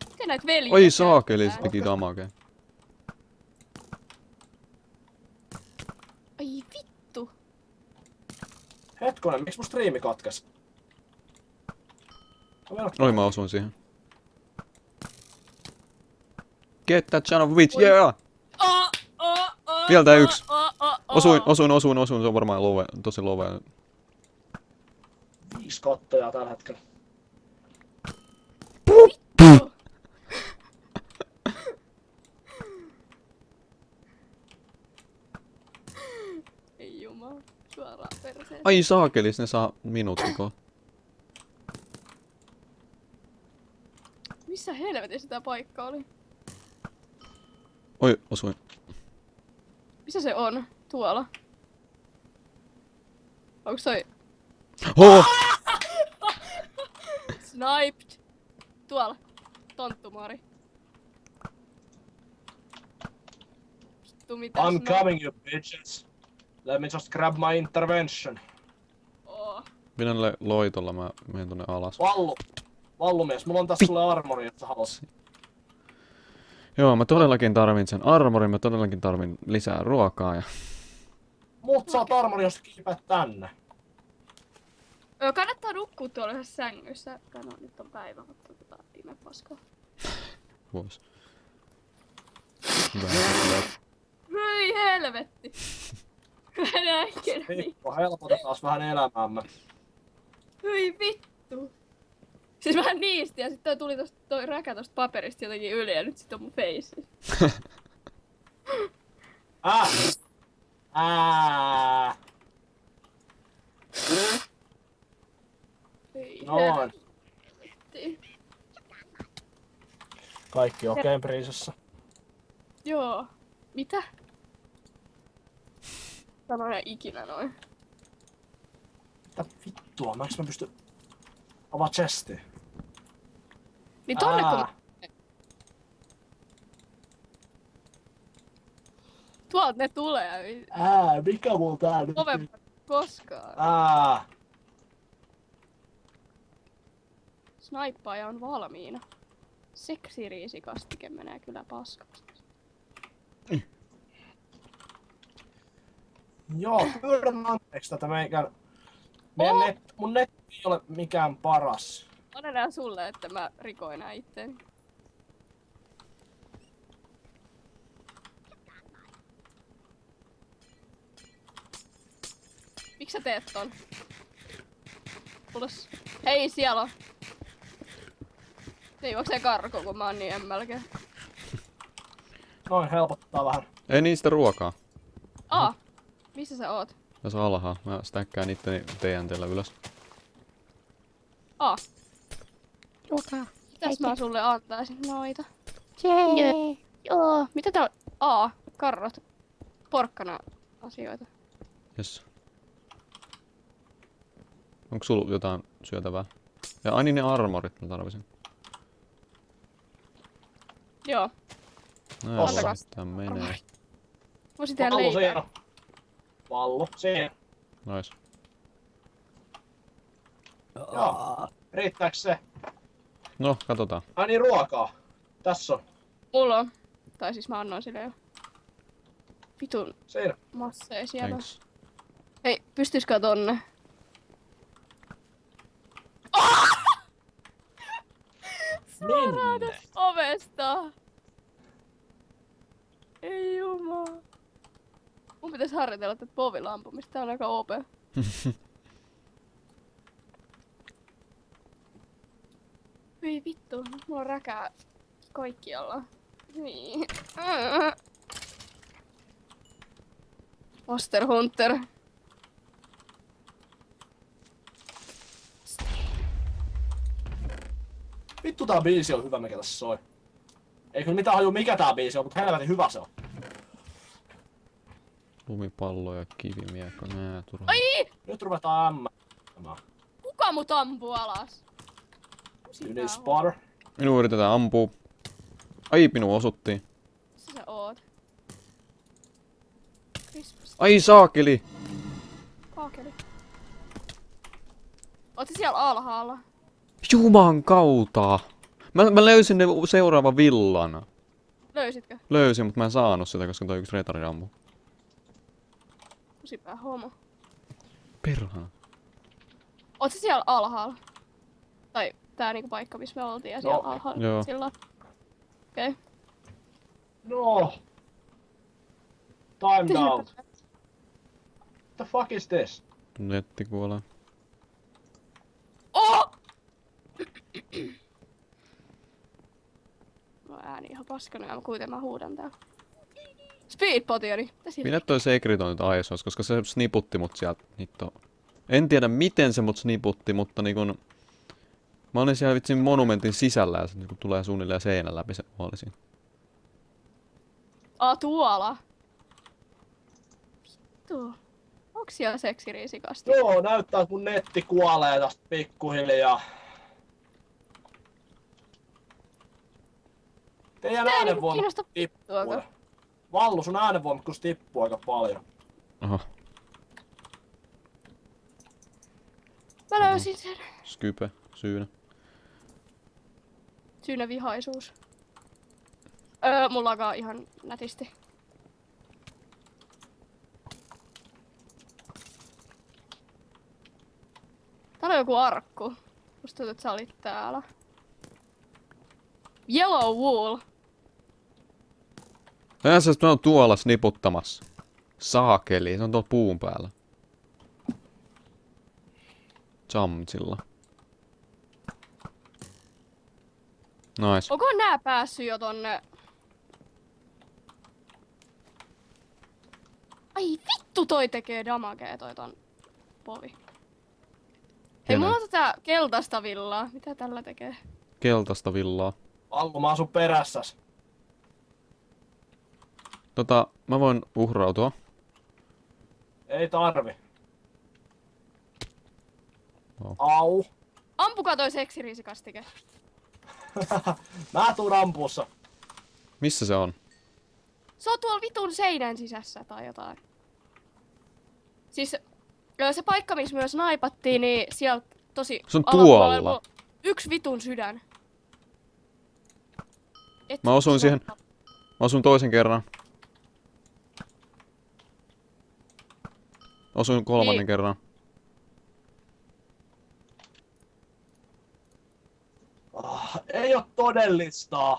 Miten näitä veljiä? Oi saakeli, se teki damage. Ai vittu. Hetkonen, miksi mun striimi katkes? Oi mä osuin siihen. Get that son of a bitch, yeah! Vielä tää yksi. Osuin, se on varmaan love, tosi love. 5 kattojaa tällä hetkellä. Ei jumala, suoraan perseeseen. Ai saakelis, ne saa minuuttiko. Missä helvetissä tää paikka oli? Oi, osuin. Missä se on? Tuolla. Onks toi Oh! sniped? Tuolla. Tonttumari. Vittu mitä I'm coming, you bitches. Let me just grab my intervention. Minä loitolla, mä menen tonne alas. Vallumies, mulla on tässä sulle armori, jos sä haluat. Joo, mä todellakin tarvin sen armorin, mä todellakin tarvin lisää ruokaa ja... Mut saat armori, jos kiipeät tänne. Kannattaa nukkua tuolla yhdessä sängyssä. No nyt on päivä, mutta pime paskaa. Vois. Hyi helvetti! Pikko, helpotetaan vähän elämäämme. Hyi vittu! Siis vähän niisti ja sitten tuli toi räkä tosta paperista jotenkin yli ja nyt sit on mun face. Noin. Kaikki okei, priisessä. Joo. Mitä? Sanoin ikinä noin. Mitä vittua? Mä pysty avaa chestiin? Niin tonne kun... Tuolta ne tulee. Mikä mulla tää nyt? Kovempaa koskaan. Snaippaaja on valmiina. Seksiriisikastike menee kyllä paskaksi. Joo, pyydän anteeksi tätä meikän. Mun netti ei ole mikään paras. On enää sulle, että mä rikoin nää itteeni. Miksi sä teet ton? Tulos. Hei, siellä on. Ne juoksee karkuun, kun mä oon niin emmälkeä. Noin, helpottaa vähän. Ei niistä ruokaa. Missä sä oot? Tässä alhaa. Mä stäkkään itteni TNT:llä ylös. Ruokaa. Mitäs mä sulle antaisin noita? Jee. Joo. Mitä tää on? Karrot. Porkkana asioita. Jes. Onko sulla jotain syötävää? Ja aini ne armorit mä tarvisin. Joo. Näin tää menee. Voisin tehdä Pallo leipää. siinä. Pallo siinä. Nois. Joo. Riittääks se? No, katsotaan. Ai niin, ruokaa. Tässä on. Mulla on. Tai siis mä annoin sille jo. Vitun Siinä. masseja siellä. Thanks. Hei, pystyisikö tonne? Minne? Ovesta! Ei jumala. Mun pitäis harjoitella tätä povilla ampumista, tää on aika OP. Hyi vittu, nyt mulla on räkää kaikkialla. Niin. Monster Hunter. Vittu tää biisi on hyvä, mikä tässä soi. Ei kyllä mitään haju mikä tää biisi on, mutta helvetin hyvä se on. Lumipallo ja kivimiekko, nää turha. Ai! Nyt ruvetaan Kuka mut ampuu alas? Yli spotter. Minua yritetään ampua. Ai, minua osuttiin. Missä sä oot? Krispas. Ai saakeli! Kaakeli. Oot sä siellä alhaalla? Juman kautta! Mä löysin ne seuraavan villan. Löysitkö? Löysin, mutta mä en saanut sitä, koska toi yksi retari ampuu. Kusipää homo. Perhana. Oot sä siellä alhaalla? Tai tää niinku paikka, missä me oltiin ja siellä alhaalla. Joo. Sillä. Okei. Okay. No. Time down. What the fuck is this? Netti kuolee. Oh! No ääni ihan paskana ja kuitenkin mä huudan täällä. Speedpotioni. Minä toi Sekriton nyt aisois, koska se sniputti mut sieltä hitto. En tiedä miten se mut sniputti, mutta niinkun... Mä olin siellä vitsin monumentin sisällä ja se niinku tulee suunnilleen seinän läpi se oli siinä. Tuolla. Vittu. Onks siellä seksiriisikasti? Joo, näyttää, että mun netti kuolee tästä pikkuhiljaa. Teidän äänenvoimat tippuu. Vallu, sun äänenvoimat kun tippuu aika paljon. Aha. Mä löysin sen. Skype, syynä. Syynä vihaisuus. Mulla alkaa ihan nätisti. Täällä on joku arkku. Musta tuntuu, että sä olit täällä. Yellow wool. Tässä on tuolla sniputtamassa. Saakeli, se on tuolla puun päällä. Jamsilla. Nice. Onko nää päässyt jo tonne? Ai vittu toi tekee damagea toi ton povi. Hei, mulla on tätä keltaista villaa. Mitä tällä tekee? Keltaista villaa. Vallu, mä asun perässäs. Mä voin uhrautua. Ei tarvi. Oh. Au. Ampukaa toi seksiriisikastike. Mä tuun ampuussa. Missä se on? Se on tuolla vitun seinän sisässä tai jotain. Siis se paikka, missä myös naipattiin, niin sieltä tosi Se on alapuolella tuolla. mulla on yksi vitun sydän. Mä osuin siihen. Mä osuin toisen kerran. Osuin kolmannen Niin. kerran. Ei oo todellista.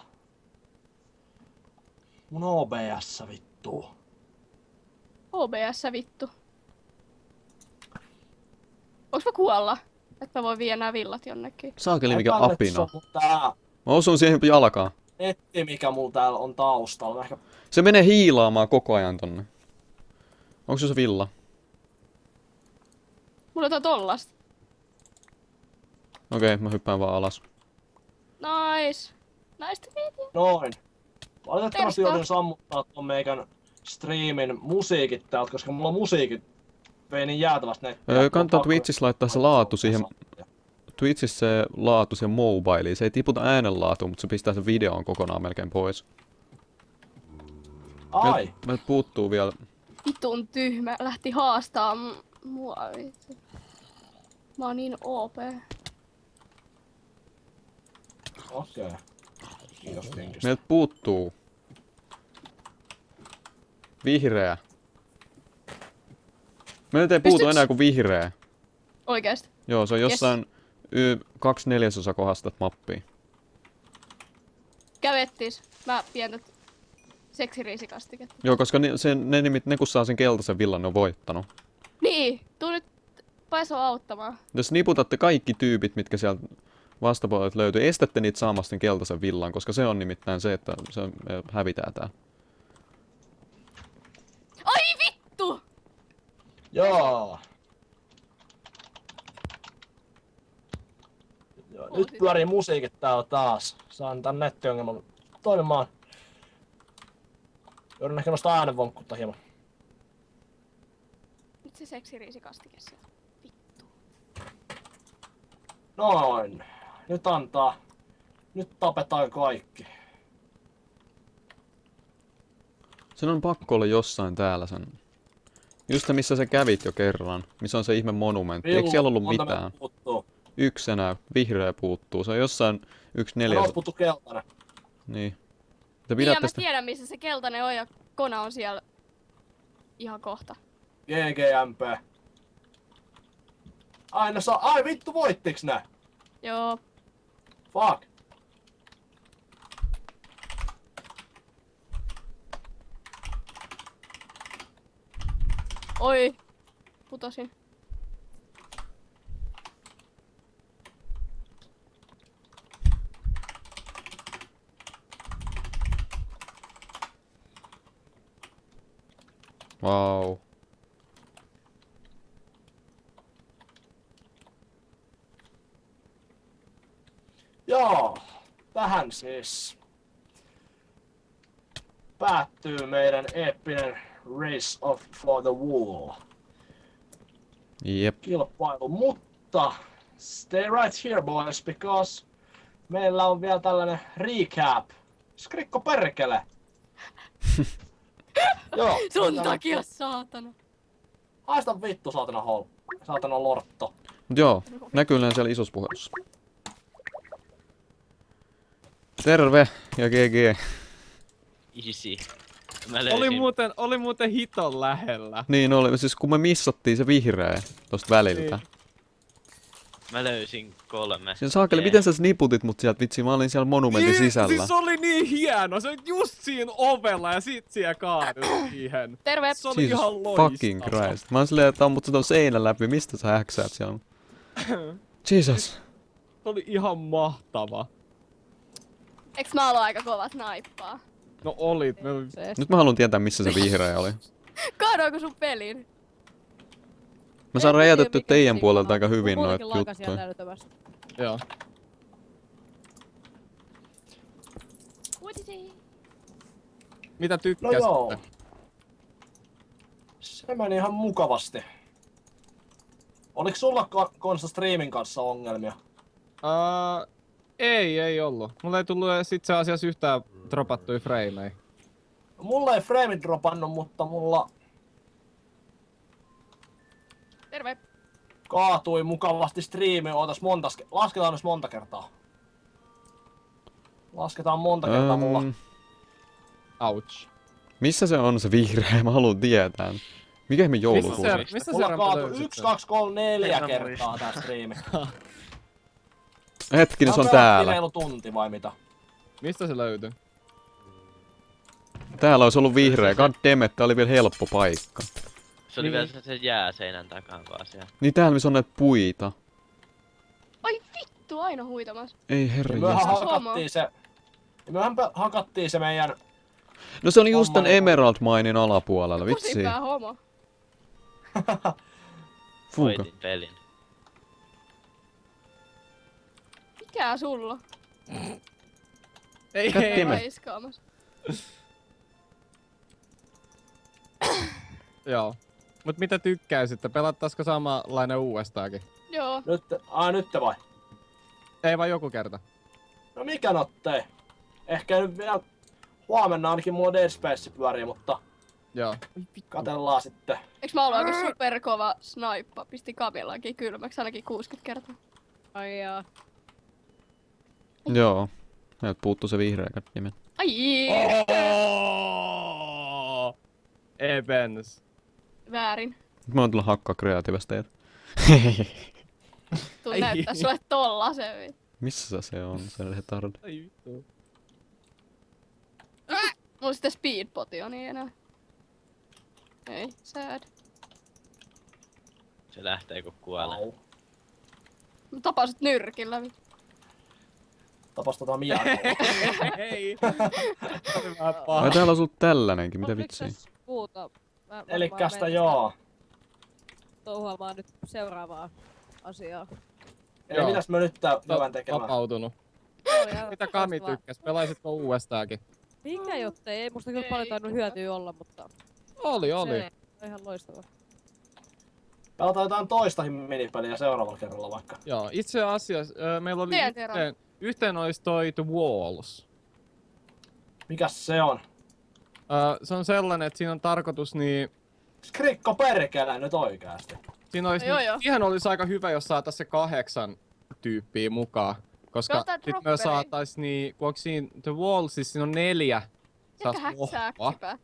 Mun OBS vittu. OBS vittu. Onks mä kuolla? Että mä voin viedä nää villat jonnekin. Saakeli mikä apina. Tää Mä osuin siihen jalkaan. netti, mikä mulla täällä on taustalla. Ehkä... Se menee hiilaamaan koko ajan tonne. Onko se villa? Mulla on tollasta. Okei, mä hyppään vaan alas. Nice. Nice to meet you. Noin. Valitettavasti Tervetuloa. joudun sammuttaa ton meikän striimin musiikit täältä, koska mulla musiikit vei niin jäätävästi nettiä. Kannattaa Twitchissä laittaa se laatu siihen. Twitchissä se laatu siihen mobiiliin. Se ei tiputa äänenlaatuun, mutta se pistää sen videon kokonaan melkein pois. Ai! Meiltä puuttuu vielä. Vitun tyhmä. Lähti haastaa mua. Vittu. Mä oon niin OP. Okei. Kiitos vinkistä. Meiltä puuttuu. Vihreä. Meiltä ei puutu enää kuin vihreä. Oikeesti. Joo, se on jossain 2/4 kohdasta mappia. Kävettis. Mä pien seksiriisikastiketta. Joo, koska ne kun saa sen keltaisen villan, ne on voittanut. Niin, tuu nyt Paiso auttamaan. Jos niputatte kaikki tyypit, mitkä sieltä vastapuolelta löytyy, estätte niitä saamasta sen keltaisen villan, koska se on nimittäin se, että se hävitää tää. Ai vittu! Joo. Joo, nyt pyörii musiikit täällä taas. Saan tän nettiongelman toimimaan. Joudun ehkä nostaa äänenvonkkuutta hieman. Nyt se seksiriisikastike sieltä. Noin. Nyt antaa. Nyt tapetaan kaikki. Sen on pakko olla jossain täällä sen. Just se, missä sä kävit jo kerran. Missä on se ihme monumentti. Eikö siellä ollut monta mitään? meiltä puuttuu? Yksi enää. Vihreä puuttuu. Se on jossain 1/4. Meiltä puuttuu keltainen. Niin. Te Niin, pidätte mä sitä. tiedän missä se keltainen on ja Kona on siellä ihan kohta. GGMP. Ai vittu, voittiks nää? Joo. Fuck. Oi. Putosin. Wow. Joo, tähän siis päättyy meidän eeppinen Race of for the Wall Jep. kilpailu, mutta stay right here boys, because meillä on vielä tällainen recap. Skrikko perkele! Joo. Sun takia, saatana. Haista vittu, saatana lortto. Mut joo, näkyy siellä isossa puhelussa. Terve ja GG. Easy. Mä löysin. Oli muuten hiton lähellä. Niin oli, siis kun me missattiin se vihreä tosta väliltä. Niin. Mä löysin 3. Siis saakeli, miten sä niputit mut sieltä, vitsi, mä olin siellä monumentin sisällä. Siis se oli niin hieno, se oli just siinä ovella ja sit siellä kaadut siihen. Terve! Se oli ihan loistava. Fucking Christ. Mä oon silleen, että ammut sä ton seinän läpi, mistä sä häksäät siellä? Jesus. Se oli ihan mahtava. Eiks mä ollut aika kovat naippaa? No olit. Nyt mä haluan tietää, missä se vihreä oli. Kaadoinko sun pelin? Mä saan räjätetty teidän puolelta aika hyvin noita Muutenkin lakasin juttuja. älyttömästi. Joo. Mitä No tykkäsitte? joo. Se meni ihan mukavasti. Oliko sulla Konsta Streamin kanssa ongelmia? Ei ollut. Mulla ei tullut sit se asiassa yhtään dropattui frameja. Mulla ei frame dropannut, mutta mulla Terve. kaatui mukavasti striimi. Lasketaan nyt monta kertaa. Lasketaan monta kertaa mulla. Ouch. Missä se on se vihreä? Mä haluan tietää. Mikä ihme joulukuusi? Missä se Mulla Rampa kaatui löysit 1, sen? 2, 3, 4 kertaa tää striimi. Hetkinen, se on Tää täällä. reilu tunti vai mitä? Mistä se löytyi? Täällä olisi ollut vihreä. God damn it, tää oli vielä helppo paikka. Se oli vielä se jääseinän takaa vaan siellä. Niin täällä missä on näitä puita. Ai vittu, aina huitamassa. Ei herra Mehän jästä. hakattiin se... Hakattiin se meidän... No se oli just tän Emerald Minen alapuolella, vitsi. Tosipää homo. Fuuka. Voitin pelin. Mikä sulla? Ei, Kätti. ei.Ime. Raiskaamassa. Joo. Mut mitä tykkäisitte? Pelattaisiko samanlainen uudestaankin? Joo. Nyt vai? Ei vaan joku kerta. No mikä nottei? Ehkä nyt vielä... Huomenna ainakin mulla Dead Space pyörii, mutta... Joo. Katellaan sitten. Eiks mä ollut aika superkova snaippa? Pisti Kamillakin kylmäksi ainakin 60 kertaa. Ai jaa. Joo. Meiltä puuttuu se vihreä kattimen. Ai Oh! Evans. Väärin. Nyt mä oon tullut hakkaa kreatiivista teitä. Tuu Ai. näyttää sulle tollasen. Missä se on, se retard? Ai vittu. Mulla sitten speedpoti on niin enää. Ei, sad. Se lähtee kun kuolee. Au. Mä tapasit nyrkillä. Tapas tota Miakoa. Hei. Oli vähän paha. Ai täällä on sulta tällainenkin, mitä vitsiä? Puuta. Mä Elikkästä menen joo. touhuamaan nyt seuraavaa asiaa. Eli Joo. mitäs me nyt hyvän tekemään? Vapautunut. Joo, ja Mitä Kami loistavaa. tykkäs? Pelaisitko uudestaankin? Mikä jottei? Ei musta kyllä Ei. paljon tainnut hyötyä olla, mutta Oli. se on ihan loistava. Pelataan jotain toista minipeliä seuraavalla kerralla vaikka. Joo, itse asiassa meillä oli yhteen olisi toi The Walls. Mikäs se on? Se on sellainen, että siinä on tarkoitus niin... Skrikko perkele nyt oikeasti. Siinä olisi, Joo, niin, joo. siihen olisi aika hyvä, jos saataisiin se 8 tyyppiä mukaan. Koska Pelataan sit me droppereita. saatais niin, kun onko siinä The Wallsissa, siinä on 4 Jätkä häksää äkkipää.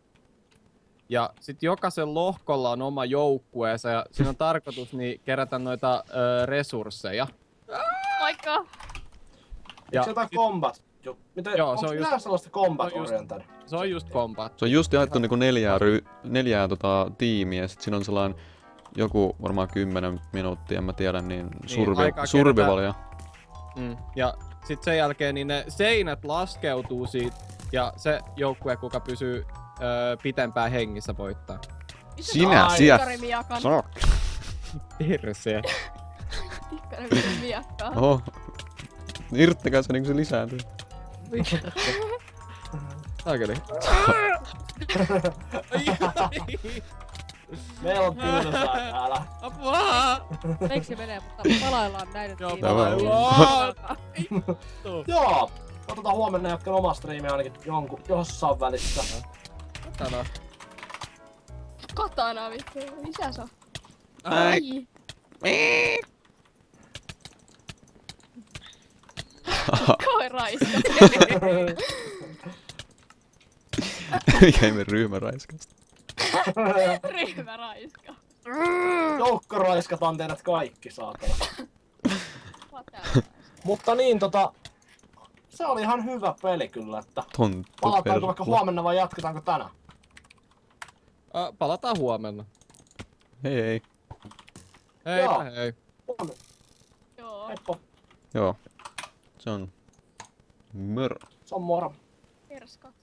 ja sit jokaisen lohkolla on oma joukkueensa ja siinä on tarkoitus niin kerätä noita resursseja. Moikka! Eikö se jotain combat? Miten, Joo, onks se on just- nää sellaista combat se on just- oriented? Se on just combat. Se on just jaettu niinku neljää tiimiä, sit siinä on sellainen joku varmaan 10 minuuttia, en mä tiedä, niin aikaa survivalia. Ja sit sen jälkeen niin ne seinät laskeutuu siitä ja se joukkue, kuka pysyy pitempään hengissä voittaa. Sinä, Ai. siellä. Tikkari miakan. Sok. Hirse. Tikkari miakkaa. Oho. Irttakaa se niinku se lisääntyy. Saakeli. Meillä on tylsää täällä. Apua! Meiksi menee, mutta palaillaan näiden Joo, palaillaan. Joo, otetaan huomenna jatkan omaa striimiä ainakin jossain välissä. Katana. Katana vittu. Missä se on? Ai. Ai. Koiraiska. Mikä ei mene ryhmäraiskasta. Ryhmäraiska. Joukko raiskataan teidät kaikki, saatana. Whatever. Mutta niin se oli ihan hyvä peli kyllä, että Tonttu palataanko vaikka perla. huomenna vai jatketaanko tänään? Palataan huomenna. Hei hei. Hei, Joo. hei. Huomenna. Joo. Heippa. Joo. Se on mörö. Se on moro. Perskat.